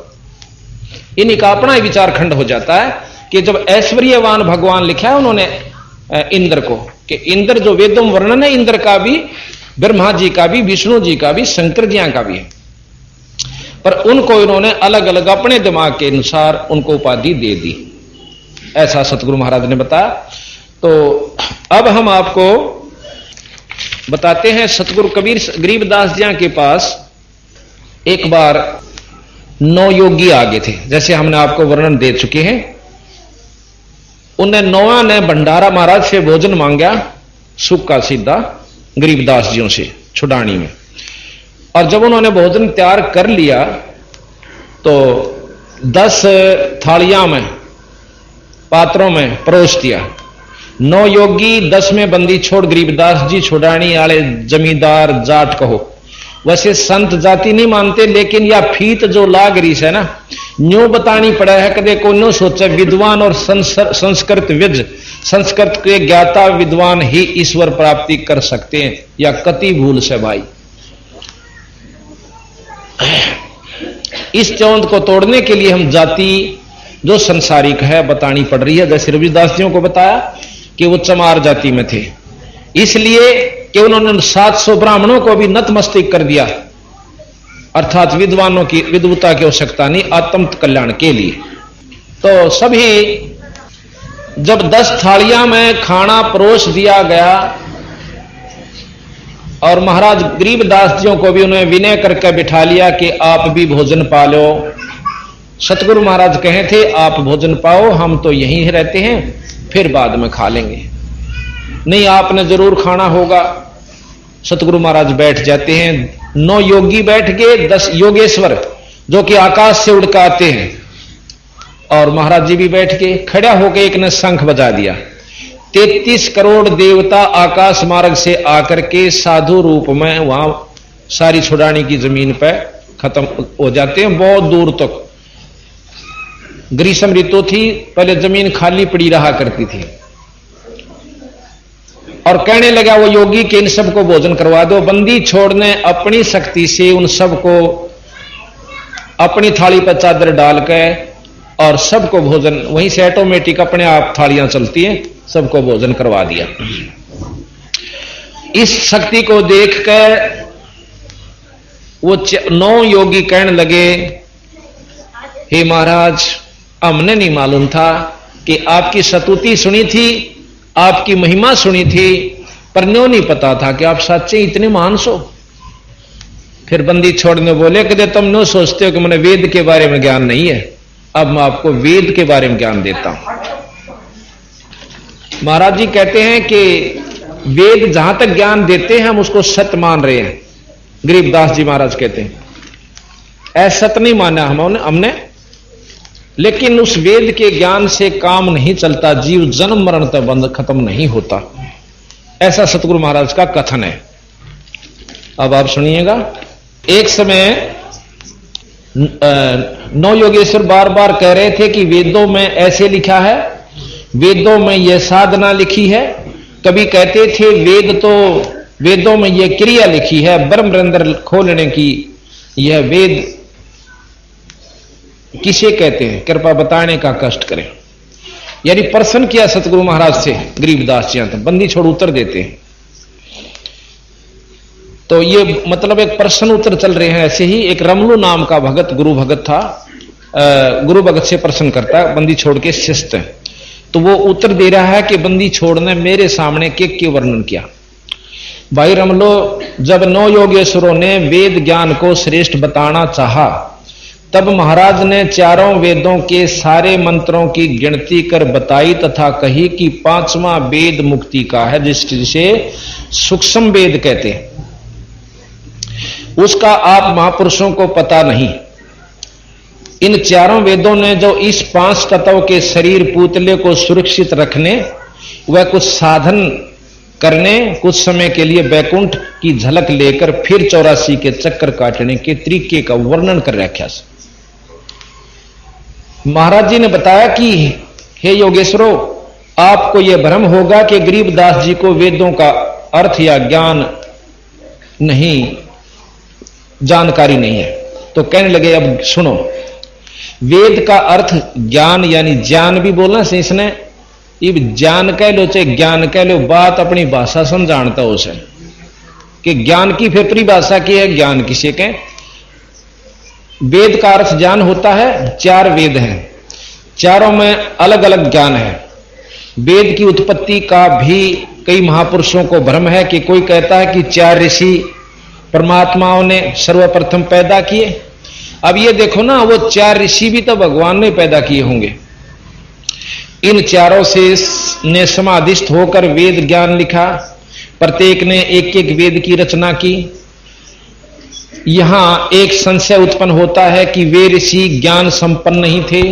इन्हीं का अपना ही विचार खंड हो जाता है कि जब ऐश्वर्यवान भगवान लिखा है उन्होंने इंद्र को, कि इंद्र जो वेदों वर्णन है इंद्र का भी, ब्रह्मा जी का भी, विष्णु जी का भी, शंकर जी का भी है, पर उनको इन्होंने अलग अलग अपने दिमाग के अनुसार उनको उपाधि दे दी, ऐसा सतगुरु महाराज ने बताया। तो अब हम आपको बताते हैं, सतगुरु कबीर गरीबदास जी के पास एक बार 9 योगी आगे थे, जैसे हमने आपको वर्णन दे चुके हैं। उन्हें 9 ने भंडारा महाराज से भोजन मांगा, सूखा सीधा, गरीबदास जियों से छुड़ानी में। और जब उन्होंने भोजन तैयार कर लिया तो 10 थालियां में, पात्रों में परोस दिया। 9 योगी 10 में बंदी छोड़ गरीबदास जी छुड़ानी वाले जमींदार जाट कहो, वैसे संत जाति नहीं मानते, लेकिन या फीत जो लाग रही है ना, न्यू बतानी पड़ा है। कदे को न्यू सोचे विद्वान और संस्कृत विज, संस्कृत के ज्ञाता विद्वान ही ईश्वर प्राप्ति कर सकते हैं, या कति भूल से भाई। इस चौंध को तोड़ने के लिए हम जाति जो संसारिक है बतानी पड़ रही है। जैसे रविदास जियों को बताया कि वो चमार जाति में थे, इसलिए कि उन्होंने 700 ब्राह्मणों को भी नतमस्तक कर दिया, अर्थात विद्वानों की विद्वता की आवश्यकता नहीं, आत्म कल्याण के लिए। तो सभी जब 10 थालियां में खाना परोस दिया गया और महाराज गरीबदास जियों को भी उन्हें विनय करके बिठा लिया कि आप भी भोजन पा लो। सतगुरु महाराज कहे थे आप भोजन पाओ, हम तो यहीं रहते हैं, फिर बाद में खा लेंगे। नहीं, आपने जरूर खाना होगा। सतगुरु महाराज बैठ जाते हैं। 9 योगी बैठ गए, 10 योगेश्वर जो कि आकाश से उड़ कर आते हैं, और महाराज जी भी बैठ के खड़ा होकर एक ने शंख बजा दिया। 33 करोड़ देवता आकाश मार्ग से आकर के साधु रूप में वहां सारी छुड़ानी की जमीन पर खत्म हो जाते हैं। बहुत दूर तक ग्रीष्म ऋतु थी, पहले जमीन खाली पड़ी रहा करती थी। और कहने लगा वो योगी कि इन सबको भोजन करवा दो। बंदी छोड़ने अपनी शक्ति से उन सबको अपनी थाली पर चादर डाल के और सबको भोजन, वहीं से ऑटोमेटिक अपने आप थालियां चलती हैं, सबको भोजन करवा दिया। इस शक्ति को देखकर वो 9 योगी कहने लगे, हे महाराज, हमने नहीं मालूम था कि आपकी स्तुति सुनी थी, आपकी महिमा सुनी थी, पर न्यों नहीं पता था कि आप सच्चे इतने महान सो। फिर बंदी छोड़ने बोले कि तुम न्यों सोचते हो कि मैंने वेद के बारे में ज्ञान नहीं है, अब मैं आपको वेद के बारे में ज्ञान देता हूं। महाराज जी कहते हैं कि वेद जहां तक ज्ञान देते हैं हम उसको सत्य मान रहे हैं। गरीबदास जी महाराज कहते हैं असत्य नहीं माना हमने, लेकिन उस वेद के ज्ञान से काम नहीं चलता, जीव जन्म मरण तक बंध खत्म नहीं होता, ऐसा सतगुरु महाराज का कथन है। अब आप सुनिएगा। एक समय 9 योगेश्वर बार बार कह रहे थे कि वेदों में ऐसे लिखा है, वेदों में यह साधना लिखी है। कभी कहते थे वेदों में यह क्रिया लिखी है, ब्रह्मरंध्र खोलने की। यह वेद किसे कहते हैं, कृपा बताने का कष्ट करें। यानी प्रश्न किया सतगुरु महाराज से गरीबदास जी, तो बंदी छोड़ उत्तर देते हैं। तो ये मतलब एक प्रश्न उत्तर चल रहे हैं। ऐसे ही एक रमलू नाम का भगत, गुरु भगत था, गुरु भगत से प्रश्न करता है, बंदी छोड़ के शिष्ट है। तो वो उत्तर दे रहा है कि बंदी छोड़ ने मेरे सामने के वर्णन किया। भाई रमलो, जब 9 योगेश्वरों ने वेद ज्ञान को श्रेष्ठ बताना चाहा, तब महाराज ने चारों वेदों के सारे मंत्रों की गिनती कर बताई तथा कही कि 5वां वेद मुक्ति का है, जिसे सूक्ष्म वेद कहते हैं। उसका आप महापुरुषों को पता नहीं। इन चारों वेदों ने जो इस 5 तत्व के शरीर पुतले को सुरक्षित रखने व कुछ साधन करने, कुछ समय के लिए बैकुंठ की झलक लेकर फिर 84 के चक्कर काटने के तरीके का वर्णन कर रखा। महाराज जी ने बताया कि हे योगेश्वरों, आपको यह भ्रम होगा कि गरीबदास जी को वेदों का अर्थ या ज्ञान नहीं, जानकारी नहीं है। तो कहने लगे अब सुनो, वेद का अर्थ ज्ञान यानी ज्ञान भी बोलना से इसने, इब ज्ञान कह लो चाहे ज्ञान कह लो, बात अपनी भाषा समझाता हो उसे कि ज्ञान की फिर परिभाषा की है, ज्ञान किसे कहें। वेद का अर्थ ज्ञान होता है। 4 वेद हैं, चारों में अलग अलग ज्ञान है। वेद की उत्पत्ति का भी कई महापुरुषों को भ्रम है कि कोई कहता है कि 4 ऋषि परमात्माओं ने सर्वप्रथम पैदा किए। अब ये देखो ना, वो 4 ऋषि भी तो भगवान ने पैदा किए होंगे। इन चारों से ने समाधिस्थ होकर वेद ज्ञान लिखा, प्रत्येक ने एक एक वेद की रचना की। यहां एक संशय उत्पन्न होता है कि वे ऋषि ज्ञान संपन्न नहीं थे,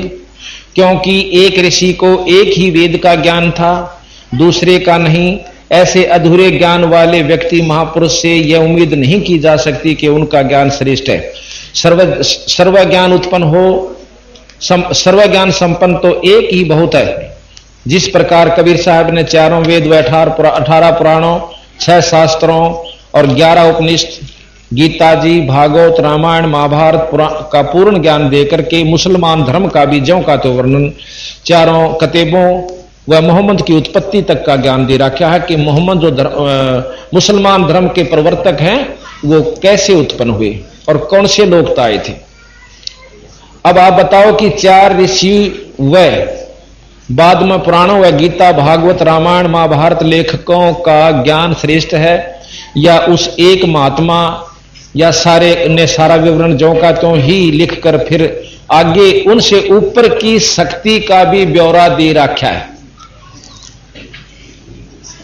क्योंकि एक ऋषि को एक ही वेद का ज्ञान था, दूसरे का नहीं। ऐसे अधूरे ज्ञान वाले व्यक्ति महापुरुष से यह उम्मीद नहीं की जा सकती कि उनका ज्ञान श्रेष्ठ है। सर्व ज्ञान उत्पन्न हो, सर्व ज्ञान संपन्न तो एक ही बहुत है। जिस प्रकार कबीर साहब ने चारों वेद व 18 पुराणों, 6 शास्त्रों और 11 उपनिषद, गीता जी, भागवत, रामायण, महाभारत का पूर्ण ज्ञान देकर के मुसलमान धर्म का भी ज्यों का तो वर्णन, चारों कतेबों व मोहम्मद की उत्पत्ति तक का ज्ञान दे रखा है कि मोहम्मद जो मुसलमान धर्म के प्रवर्तक हैं वो कैसे उत्पन्न हुए और कौन से लोग आए थे। अब आप बताओ कि 4 ऋषि व बाद में पुराणों व गीता, भागवत, रामायण, महाभारत लेखकों का ज्ञान श्रेष्ठ है या उस एक महात्मा या सारे ने सारा विवरण ज्यों का त्यों ही लिखकर फिर आगे उनसे ऊपर की शक्ति का भी ब्यौरा दे रखा है,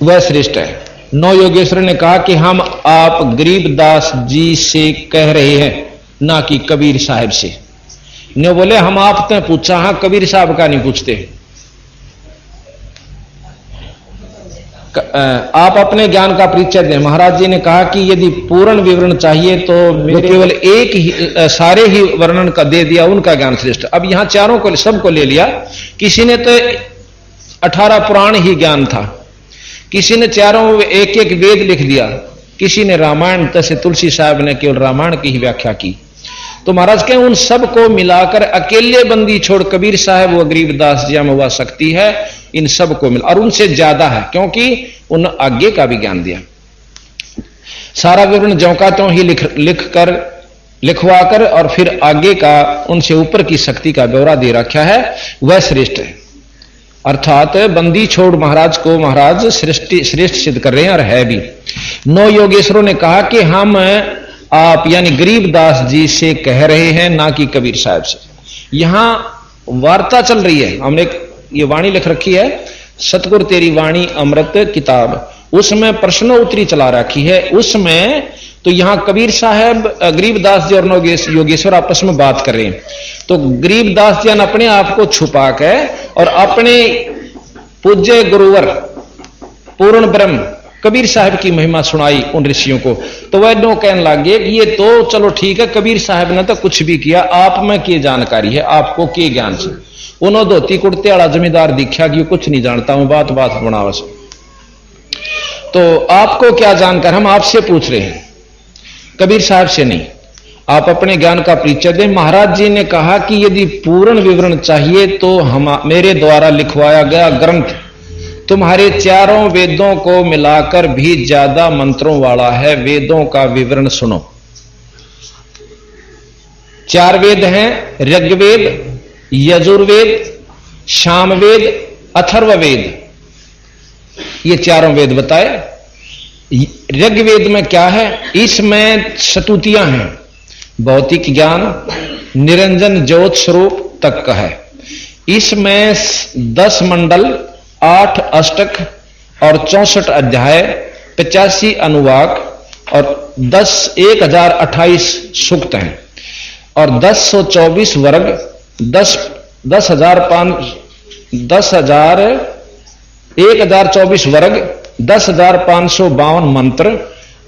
वह श्रेष्ठ है। नौ योगेश्वर ने कहा कि हम आप गरीबदास जी से कह रहे हैं, ना कि कबीर साहब से। ने बोले हम आपने पूछा, हाँ कबीर साहब का नहीं पूछते। आप अपने ज्ञान का परिचय दें। महाराज जी ने कहा कि यदि पूर्ण विवरण चाहिए तो मेरे केवल एक ही, सारे ही वर्णन का दे दिया, उनका ज्ञान श्रेष्ठ। अब यहां चारों को सबको ले लिया। किसी ने तो 18 पुराण ही ज्ञान था, किसी ने चारों एक एक वेद लिख दिया, किसी ने रामायण, जैसे तुलसी साहब ने केवल रामायण की ही व्याख्या की। तो महाराज के उन सबको मिलाकर अकेले बंदी छोड़ कबीर साहब व गरीबदास जी में वह शक्ति है, इन सबको मिला और उनसे ज्यादा है, क्योंकि उन आगे का भी ज्ञान दिया। सारा विवरण ज्यों का त्यों ही लिखवाकर और फिर आगे का उनसे ऊपर की शक्ति का ब्यौरा दे रखा है, वह श्रेष्ठ है। अर्थात बंदी छोड़ महाराज को महाराज श्रेष्ठ सिद्ध कर रहे हैं और है भी। 9 योगेश्वरों ने कहा कि हम आप यानी गरीबदास जी से कह रहे हैं, ना कि कबीर साहब से। यहां वार्ता चल रही है। हमने ये वाणी लिख रखी है, सतगुरु तेरी वाणी अमृत किताब, उसमें प्रश्न उत्तरी चला रखी है। उसमें तो यहां कबीर साहब, गरीबदास जी और योगेश्वर आपस में बात कर रहे हैं। तो गरीबदास जी ने अपने आप को छुपा के और अपने पूज्य गुरुवर पूर्ण ब्रह्म कबीर साहब की महिमा सुनाई उन ऋषियों को। तो वह नो कहने लगे कि ये तो चलो ठीक है, कबीर साहब ने तो कुछ भी किया, आप में क्या जानकारी है, आपको क्या ज्ञान से। उन्होंने धोती कुर्ते वाला जमींदार दिखा कि कुछ नहीं जानता हूं, बात बनावा से। तो आपको क्या जानकर, हम आपसे पूछ रहे हैं, कबीर साहब से नहीं। आप अपने ज्ञान का परिचय दें। महाराज जी ने कहा कि यदि पूर्ण विवरण चाहिए तो हम मेरे द्वारा लिखवाया गया ग्रंथ तुम्हारे चारों वेदों को मिलाकर भी ज्यादा मंत्रों वाला है। वेदों का विवरण सुनो। 4 वेद हैं, ऋग्वेद, यजुर्वेद, सामवेद, अथर्ववेद। ये चारों वेद बताए। ऋग्वेद में क्या है, इसमें स्तुतियां हैं, भौतिक ज्ञान, निरंजन ज्योत स्वरूप तक का है। इसमें 10 मंडल, 8 अष्टक और 64 अध्याय, 85 अनुवाक और 1028 सूक्त हैं और 1024 वर्ग, 1024 वर्ग, 10,552 मंत्र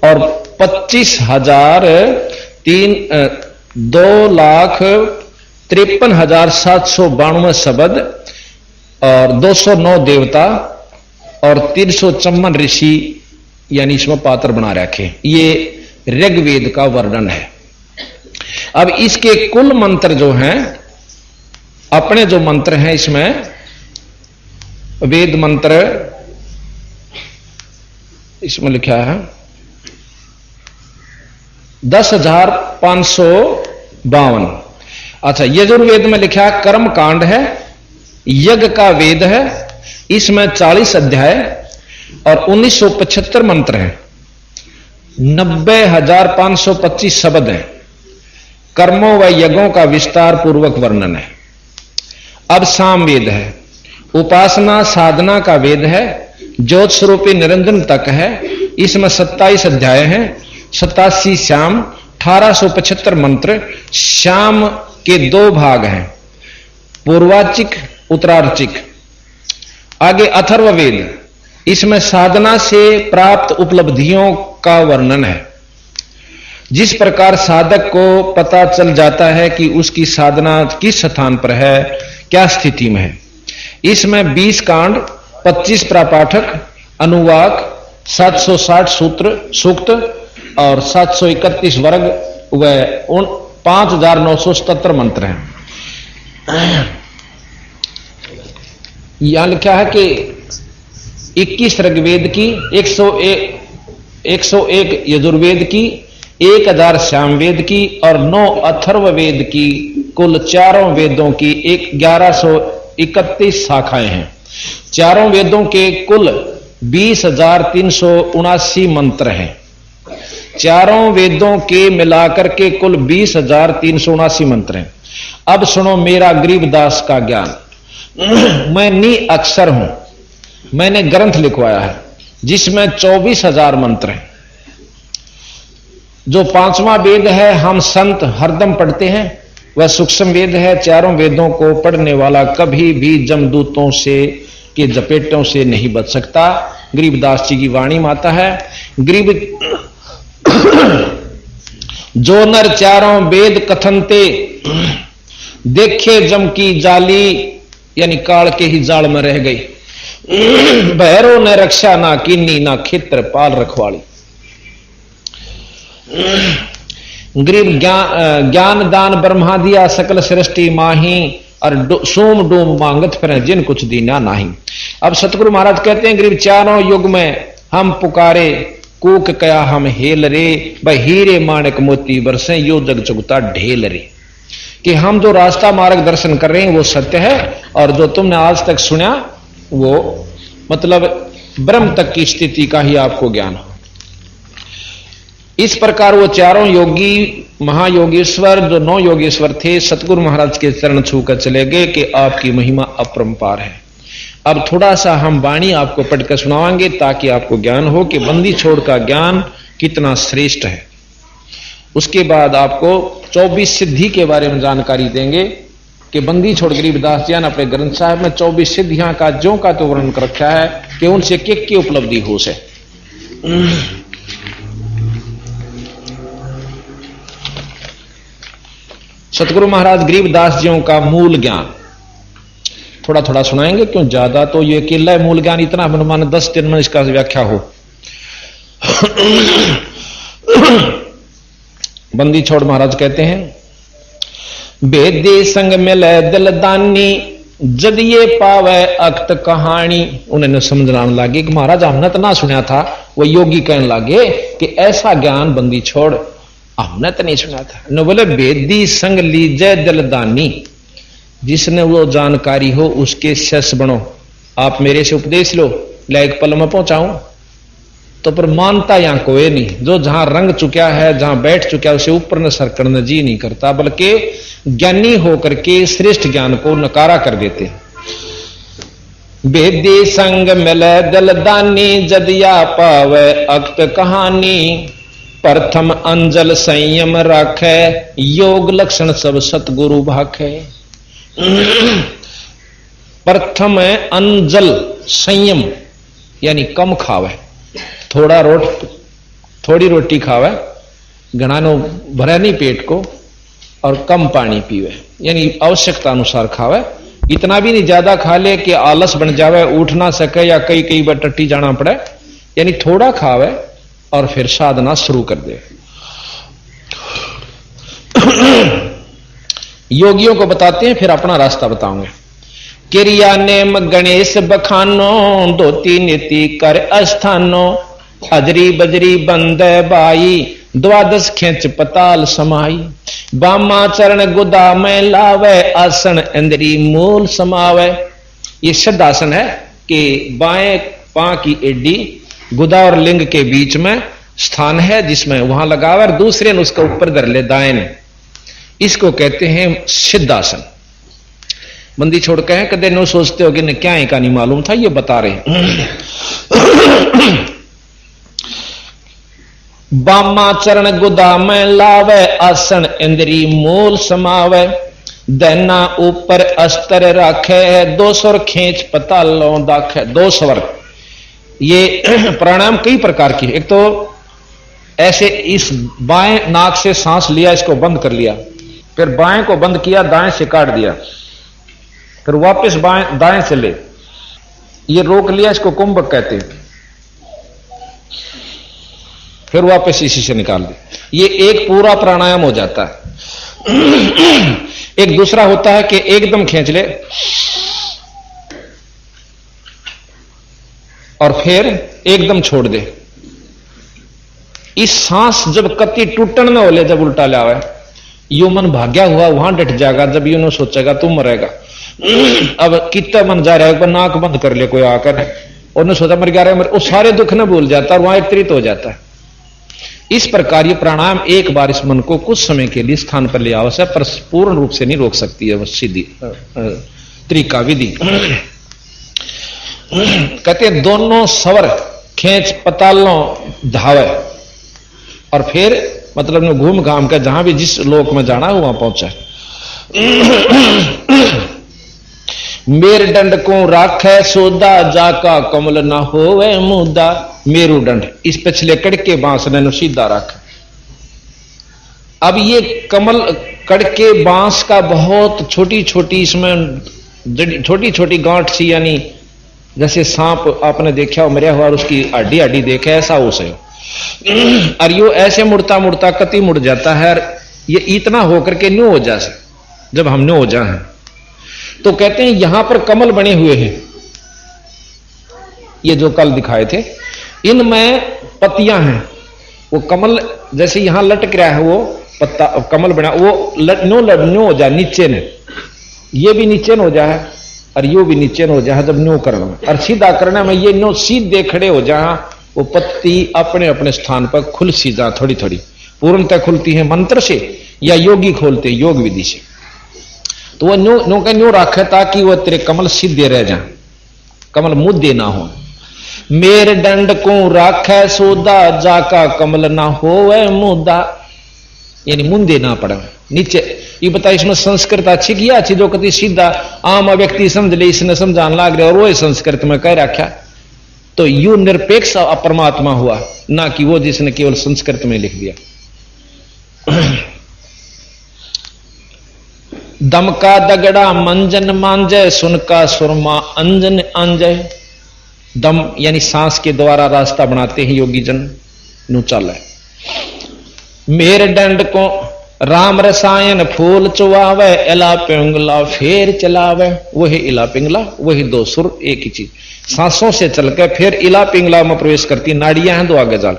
और 2,53,792 शब्द और 209 देवता और 354 ऋषि यानी इसमें पात्र बना रखे। ये ऋग्वेद का वर्णन है। अब इसके कुल मंत्र जो हैं, अपने जो मंत्र हैं इसमें वेद मंत्र इसमें लिखा है 10,552। अच्छा, यजुर्वेद में लिखा है कर्म कांड है, यज्ञ का वेद है, इसमें 40 अध्याय और 1975 मंत्र हैं, 90,525 शब्द हैं। कर्मों व यज्ञों का विस्तार पूर्वक वर्णन है। अब साम वेद है, उपासना साधना का वेद है, ज्योत स्वरूपी निरंजन तक है, इसमें 27 अध्याय हैं, 87 श्याम, 1875 मंत्र। श्याम के 2 भाग हैं, पूर्वार्चिक उत्तरार्चिक। आगे अथर्ववेद, इसमें साधना से प्राप्त उपलब्धियों का वर्णन है, जिस प्रकार साधक को पता चल जाता है कि उसकी साधना किस स्थान पर है, क्या स्थिति में है। इसमें 20 कांड, 25 प्रापाठक, अनुवाक, 760 सूत्र सूक्त और 731 वर्ग व 5,977 मंत्र हैं। यहां लिखा है कि 21 ऋग्वेद की, 101 यजुर्वेद की, 1000 सामवेद की और 9 अथर्ववेद की, कुल चारों वेदों की 1131 शाखाएं हैं। चारों वेदों के कुल 20,379 मंत्र हैं। चारों वेदों के मिलाकर के कुल 20,379 मंत्र हैं। अब सुनो मेरा गरीबदास का ज्ञान। मैं निअक्षर हूं, मैंने ग्रंथ लिखवाया है जिसमें 24,000 मंत्र हैं। जो 5वां वेद है हम संत हरदम पढ़ते हैं, वह सूक्ष्म वेद है। चारों वेदों को पढ़ने वाला कभी भी जमदूतों से के जपेटों से नहीं बच सकता। गरीबदास जी की वाणी माता है, गरीब जो नर चारों वेद कथनते, देखे जम की जाली, यानी काल के ही जाल में रह गई। भैरो न रक्षा ना कीनी, ना खेत्र पाल रखवाली। गरीब ज्ञान दान ब्रह्मा दिया, सकल सृष्टि माही, और सोम डूम मांगत फिर जिन कुछ दीना नाही। अब सतगुरु महाराज कहते हैं, गरीब चारों युग में हम पुकारे, कूक कया हम हेल रे, भाई हीरे माणिक मोती बरसे, यो जग चुगता ढेल रे। कि हम जो रास्ता मार्ग दर्शन कर रहे हैं वो सत्य है, और जो तुमने आज तक सुना वो मतलब ब्रह्म तक की स्थिति का ही आपको ज्ञान हो। इस प्रकार वो चारों योगी महायोगेश्वर, जो 9 योगेश्वर थे, सतगुरु महाराज के चरण छूकर चले गए कि आपकी महिमा अपरंपार है। अब थोड़ा सा हम वाणी आपको पढ़कर सुनावांगे ताकि आपको ज्ञान हो कि बंदी छोड़ का ज्ञान कितना श्रेष्ठ है। उसके बाद आपको 24 सिद्धि के बारे में जानकारी देंगे कि बंदी छोड़ गरीबदास जी ने अपने ग्रंथ साहब में 24 सिद्धियां का ज्यों का तो वर्णन कर रखा है कि उनसे की उपलब्धि हो से। सतगुरु महाराज गरीबदास जियों का मूल ज्ञान थोड़ा थोड़ा सुनाएंगे, क्यों ज्यादा तो ये अकेला मूल ज्ञान इतना अनुमान 10 दिन में इसका व्याख्या हो। बंदी छोड़ महाराज कहते हैं, बेदी संग मिले दिलदानी, जद ये पावे अक्त कहानी। उन्होंने समझना लगे कि महाराज हमने तो ना सुना था। वो योगी कहने लगे कि ऐसा ज्ञान बंदी छोड़ हमने तो नहीं सुना था। न बोले बेदी संग लीजे दिलदानी, जिसने वो जानकारी हो उसके शिष्य बनो। आप मेरे से उपदेश लो, लाइक पल में पहुंचाऊं तो पर मानता यहां कोई नहीं। जो जहां रंग चुका है, जहां बैठ चुका है, उसे ऊपर न सरकने जी नहीं करता, बल्कि ज्ञानी होकर के श्रेष्ठ ज्ञान को नकारा कर देते। बेदी संग मिले दिलदानी, जदिया पावे अक्त कहानी, प्रथम अंजल संयम राखे, योग लक्षण सब सतगुरु भाखे। प्रथम अंजल संयम, यानी कम खावे, थोड़ी रोटी खावे, घना नो भरे नहीं पेट को, और कम पानी पीवे, यानी आवश्यकता अनुसार खावे। इतना भी नहीं ज्यादा खा ले कि आलस बन जावे, उठ ना सके या कई बार टट्टी जाना पड़े, यानी थोड़ा खावे और फिर साधना शुरू कर दे। योगियों को बताते हैं, फिर अपना रास्ता बताऊंगे। क्रिया नेम गणेश बखानो, धोती नीति कर अस्थानो, अजरी बजरी बंद बाई, द्वादश खेच पताल समाई, बामा चरण गुदा में लावे, आसन इंद्री मूल समावे। ये सिद्धासन है कि बाएं पां की एडी गुदा और लिंग के बीच में स्थान है, जिसमें वहां लगावे और दूसरे ने उसके ऊपर धर ले दाएं ने। इसको कहते हैं सिद्धासन। बंदी छोड़ के हैं, कदे नो सोचते हो कि न क्या का नहीं मालूम था, ये बता रहे हैं। बामा चरण गुदा में लावे, आसन इंद्री मूल समावे, दैना ऊपर अस्तर राखे, दो स्वर खींच पतालों दाखे। दो स्वर, ये प्राणायाम कई प्रकार की। एक तो ऐसे इस बाएं नाक से सांस लिया, इसको बंद कर लिया, फिर बाएं को बंद किया, दाएं से काट दिया, फिर वापस बाएं दाएं से ले, ये रोक लिया, इसको कुंभक कहते हैं, फिर वापस इसी से निकाल दिया। ये एक पूरा प्राणायाम हो जाता है। एक दूसरा होता है कि एकदम खींच ले और फिर एकदम छोड़ दे। इस सांस जब कति टूटन न हो ले, जब उल्टा लावे, यू मन भाग्या हुआ वहां डट जाएगा। जब यू न सोचेगा तुम मरेगा। अब कितना मन जा रहा है, एक बार नाक बंद कर ले कोई आकर, और न सोचा मर गया रहा है, वो सारे दुख न भूल जाता और वहां एकत्रित हो जाता है। इस प्रकार ये प्राणायाम एक बार इस मन को कुछ समय के लिए स्थान पर ले आवश्यक, पर पूर्ण रूप से नहीं रोक सकती है। सीधी तरीका विधि कहते हैं, दोनों स्वर खींच पतालों धावे, और फिर मतलब ने घूम घाम कर जहां भी जिस लोक में जाना है वहां पहुंचा। मेरुदंड को राखे सोदा, जाका कमल ना होवे मुदा। मेरुदंड इस पिछले कड़के बांस ने सीधा रख। अब ये कमल कड़के बांस का बहुत छोटी छोटी, इसमें छोटी छोटी गांठ सी, यानी जैसे सांप आपने देखा हो मरिया हुआ और उसकी हड्डी हड्डी देखे, ऐसा हो सके। और यो ऐसे मुड़ता मुड़ता कति मुड़ जाता है, ये इतना होकर के न्यू हो जा से, जब हम न्यू हो जाए तो कहते हैं यहां पर कमल बने हुए हैं। ये जो कल दिखाए थे, इनमें पत्तियां हैं। वो कमल जैसे यहां लटक रहा है, वो पत्ता कमल बना, वो न्यू हो जाए नीचे ने, ये भी नीचे न हो जाए और यो भी नीचे न हो जाए। जब न्यू करना और सीधा करना में, ये न्यू सीधे खड़े हो जाए, वो पत्ती अपने अपने स्थान पर खुल सी जा, थोड़ी थोड़ी पूर्णतः खुलती है मंत्र से या योगी खोलते योग विधि से। तो वह न्यू का न्यू रखे ताकि वह तेरे कमल सीधे रह जाए, कमल मुद्दे ना हो। मेरुदंड को राखे सोदा, जाका कमल ना होवे मुद्दा, यानी मुंदे ना पड़े नीचे। ये बता, इसमें संस्कृत अच्छी किया अच्छी, जो कति सीधा आम व्यक्ति समझ ले, इसने समझाने लग रहे और वो संस्कृत में कह रखा, तो यू निरपेक्ष परमात्मा हुआ, ना कि वो जिसने केवल संस्कृत में लिख दिया। दम का दगड़ा मंजन मांजे, सुन का सुरमा अंजन अंजय। दम यानी सांस के द्वारा रास्ता बनाते हैं योगी जन नु चाले। मेरुदंड को राम रसायन फूल चुवावे, इला पिंगला फेर चलावे। वही इला पिंगला, वही दो सुर एक ही चीज, सांसों से चलकर फिर इला पिंगला में प्रवेश करती। नाड़ियां हैं दो आगे जाल,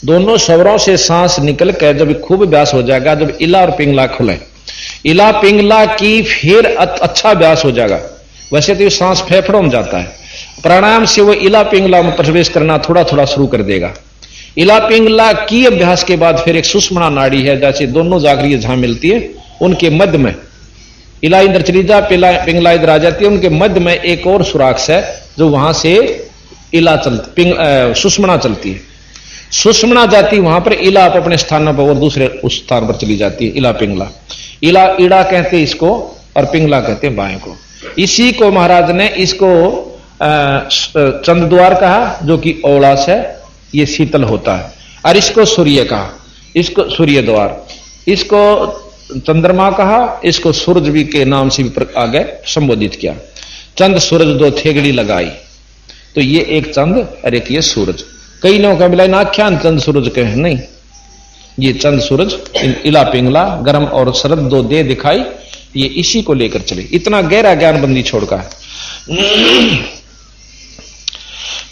दोनों स्वरों से सांस निकल कर जब खूब व्यास हो जाएगा, जब इला और पिंगला खुले, इला पिंगला की फिर अच्छा व्यास हो जाएगा। वैसे तो ये सांस फेफड़ों में जाता है, प्राणायाम से वो इला पिंगला में प्रवेश करना थोड़ा थोड़ा शुरू कर देगा। इला पिंगला की अभ्यास के बाद फिर एक सुषुम्ना नाड़ी है, जैसे दोनों जागरियां जहां मिलती है उनके मध्य में इला इधर चली जा, पिंगला इधर आ जाती है, उनके मध्य में एक और सुराख है जो वहां से इला चलती, सुषुम्ना चलती है। सुषुम्ना जाती वहां पर, इला अपने स्थान पर और दूसरे उस स्थान पर चली जाती है। इला पिंगला, इला इड़ा कहते हैं इसको और पिंगला कहते हैं बाएं को। इसी को महाराज ने इसको चंद्रद्वार कहा, जो कि औलास है, ये शीतल होता है। और इसको सूर्य कहा, इसको सूर्य द्वार, इसको चंद्रमा कहा, इसको सूरज भी के नाम से भी आगे संबोधित किया। चंद सूरज दो थेगड़ी लगाई, तो ये एक चंद और एक ये सूरज, कई लोगों का मिला आख्यान चंद सूरज के हैं, नहीं, ये चंद सूरज इला पिंगला गर्म और शरद दो दे दिखाई, ये इसी को लेकर चले। इतना गहरा ज्ञान बंदी छोड़का है।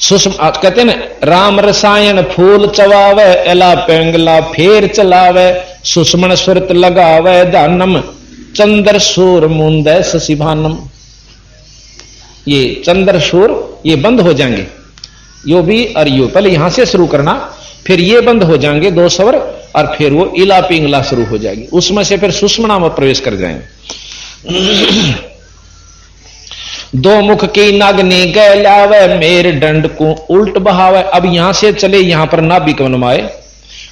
सुषमा कहते ना, राम रसायन फूल चवावे, इला पिंगला फेर चलावे, सुषमण सुरत लगावे ध्यानम, चंद्र सूर मुंदे शशिभानम। ये चंद्र सूर ये बंद हो जाएंगे, यो भी और यो, पहले यहां से शुरू करना, फिर ये बंद हो जाएंगे दो स्वर, और फिर वो इला पिंगला शुरू हो जाएगी, उसमें से फिर सुषमणा में प्रवेश कर जाएंगे। दो मुख की नागनी गैलावे, मेर दंड को उल्ट बहावे। अब यहां से चले यहां पर नाभि कमल में आए,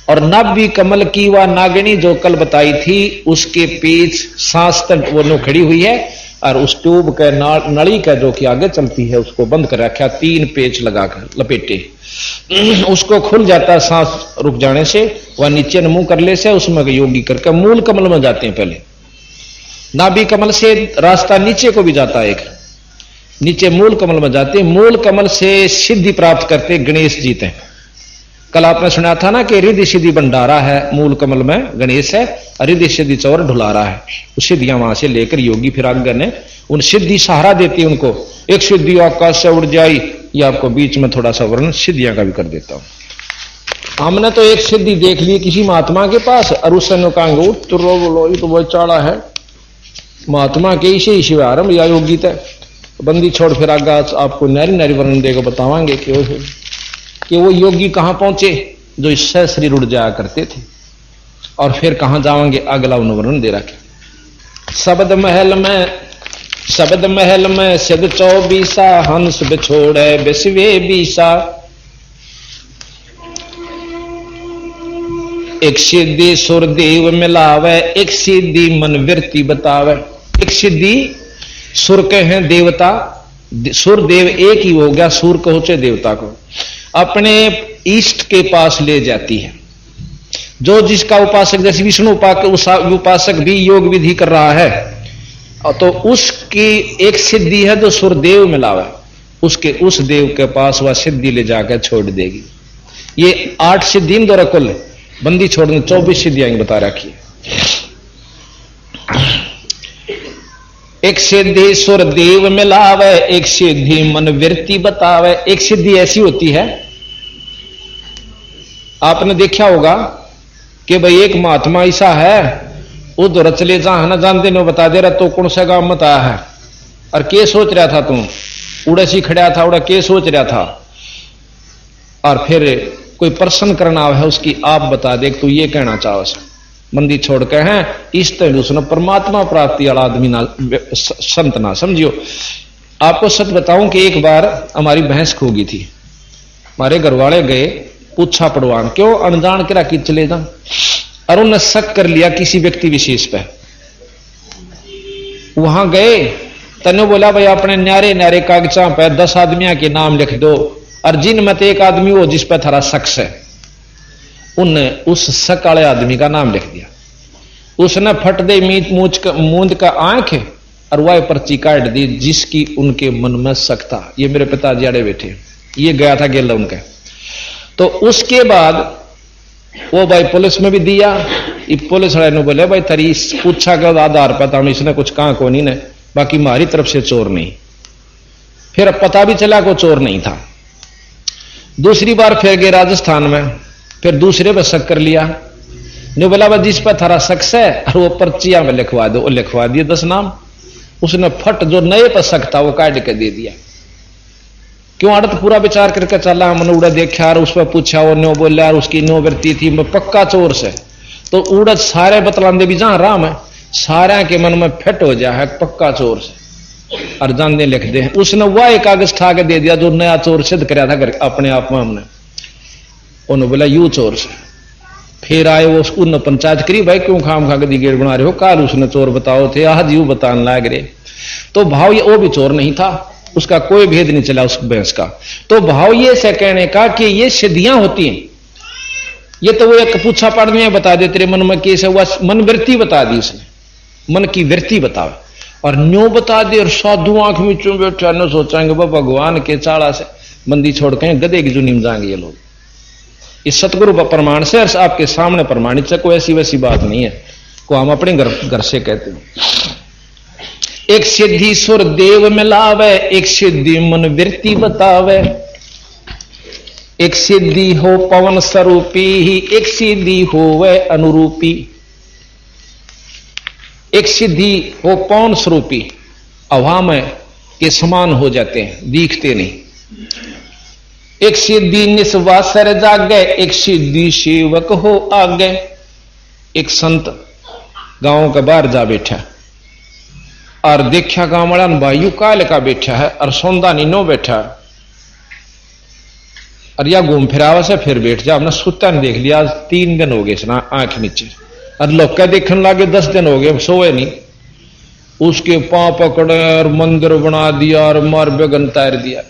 और नाभि कमल की वह नागिनी जो कल बताई थी, उसके पीछ सांस तक वो नो खड़ी हुई है, और उस ट्यूब के नली का जो कि आगे चलती है उसको बंद कर रखा, 3 पेच लगाकर लपेटे, उसको खुल जाता है सांस रुक जाने से, वह नीचे मुंह कर ले से उसमें योगी करके मूल कमल में जाते हैं। पहले नाभि कमल से रास्ता नीचे को भी जाता है, एक नीचे मूल कमल में जाते, मूल कमल से सिद्धि प्राप्त करते गणेश जी थे। कल आपने सुना था ना कि रिद्धि सिद्धि भंडारा है, मूल कमल में गणेश है, रिद्धि सिद्धि चौर ढुलारा है। उस सिद्धियां वहां से लेकर योगी फिर आगे ने उन सिद्धि सहारा देती है उनको। एक सिद्धि आकाश से उड़ जाई, ये आपको बीच में थोड़ा सा वर्णन सिद्धियां का भी कर देता हूं। हमने तो एक सिद्धि देख ली किसी महात्मा के पास, और उसने कहेंगे तो बोलो ये तो बहुत चाड़ा है, महात्मा के इसे शिवारंभ या योगी तय बंदी छोड़, फिर आगे आपको नारी नारी वर्णन देकर बतावांगे कि वो योगी कहां पहुंचे जो इससे शरीर उड़ जाया करते थे, और फिर कहां जाएंगे अगला वर्णन दे रखे। शब्द महल में सिद्ध 24 हंस बिछोड़े बिस्वे 20, एक सिद्धि सुरदेव मिलावे, एक सिद्धि मन वृत्ति बतावे। एक सिद्धि सुर के हैं देवता, सुर देव एक ही हो गया, सुर को होचे देवता को अपने इष्ट के पास ले जाती है। जो जिसका उपासक, जैसे विष्णु उपासक भी योग विधि कर रहा है, तो उसकी एक सिद्धि है जो सुरदेव मिलावा, उसके उस देव के पास वह सिद्धि ले जाकर छोड़ देगी। ये 8 सिद्धि द्वारा कुल बंदी छोड़ने 24 सिद्धियां बता रखी है। एक सिद्धि सुरदेव मिलावे, एक सिद्धि मन वृत्ति बतावे। एक सिद्धि ऐसी होती है, आपने देखा होगा कि भाई एक महात्मा ऐसा है, उधर चले जा ना जानते नहीं, बता दे रहा तो कौन सा गांव मत आया है, और के सोच रहा था तुम, उड़े सी खड़ा था, उड़ा के सोच रहा था, और फिर कोई प्रश्न करना है उसकी, आप बता दे तू ये कहना चाहो से मंदी छोड़ के हैं इस तरह उसने परमात्मा प्राप्ति वाला आदमी ना संत ना समझियो। आपको सच बताऊं कि एक बार हमारी भैंस खो गई थी, हमारे घर वाले गए पूछा पड़वान, क्यों अनजान के राखी चले जा, और उन्होंने शक कर लिया किसी व्यक्ति विशेष पे। वहां गए, तने बोला भाई अपने न्यारे न्यारे कागजा पे 10 आदमियों के नाम लिख दो, और जिन मत एक आदमी हो जिस पर थारा शक है, उनने उस शक वाले आदमी का नाम लिख दिया। उसने फट दे मूंद का आंख और वह पर्ची काट दी जिसकी उनके मन में शक था। ये मेरे पिताजी आड़े बैठे, ये गया था गेला उनका। तो उसके बाद वो भाई पुलिस में भी दिया, पुलिस वाले ने बोले भाई तेरी पूछा के आधार पर हम इसने कुछ कहा को नहीं ने, बाकी हमारी तरफ से चोर नहीं। फिर पता भी चला को चोर नहीं था। दूसरी बार फिर गए राजस्थान में, फिर दूसरे पर शक कर लिया, ने बोला भाई जिस पर थारा शक है और वो पर्चिया में लिखवा दो, वो लिखवा दिए 10 नाम। उसने फट जो नए पर शक था वो काट के दे दिया। क्यों आड़त पूरा विचार करके चला, मैंने उड़ा देखा और उस पर पूछा, वो नो बोला और उसकी नो वृत्ति थी मैं पक्का चोर से। तो उड़द सारे बतलांदे भी जहां राम है, सारे के मन में फिट हो जाए पक्का चोर से, और जानने लिख दे। उसने वह एक कागज ठा के दे दिया जो नया चोर सिद्ध कराया था अपने आप में हमने। उन्होंने बोला यू चोर से। फिर आए वो उन्होंने पंचायत करी, भाई क्यों खाम खा के गेट बना रहे हो, काल उसने चोर बताओ थे, आज यू बताने लाग रहे। तो भाव ये वो भी चोर नहीं था, उसका कोई भेद नहीं चला उस भैंस का। तो भाव ये से कहने का कि ये सिद्धियां होती हैं, ये तो वो एक पूछा पढ़ में बता दे तेरे मन में कैसे हुआ, मन वृत्ति बता दी उसने, मन की वृत्ति बतावे और न्यो बता दे। और साधु आंख में बैठा न सोचाएंगे वो भगवान के चाड़ा से बंदी छोड़ के गधे की जुनी में जाएंगे ये लोग। इस सतगुरु का प्रमाण से आपके सामने प्रमाणित है, कोई ऐसी वैसी बात नहीं है को हम अपने घर से कहते हैं। एक सिद्धि सुर देव मिलावे, एक सिद्धि मन वृत्ति बतावे, एक सिद्धि हो पवन स्वरूपी ही, एक सिद्धि हो वह अनुरूपी। एक सिद्धि हो पवन स्वरूपी, हवा में के समान हो जाते हैं, दिखते नहीं। एक सिद्धि निस्वासर जागे, एक सिद्धि सेवक हो आगे। एक संत गांव के बाहर जा बैठा और देखा गांव वाला भाई काल का बैठा है और सौंदा नीनो बैठा और या घूम फिरावा से फिर बैठ जा। हमने सुता नहीं देख लिया, आज 3 दिन हो गए इसना आंख नीचे, और लोग क्या देखने लगे 10 दिन हो गए सोए नहीं। उसके पांव पकड़े और मंदिर बना दिया और मार बेगन तैर दिया।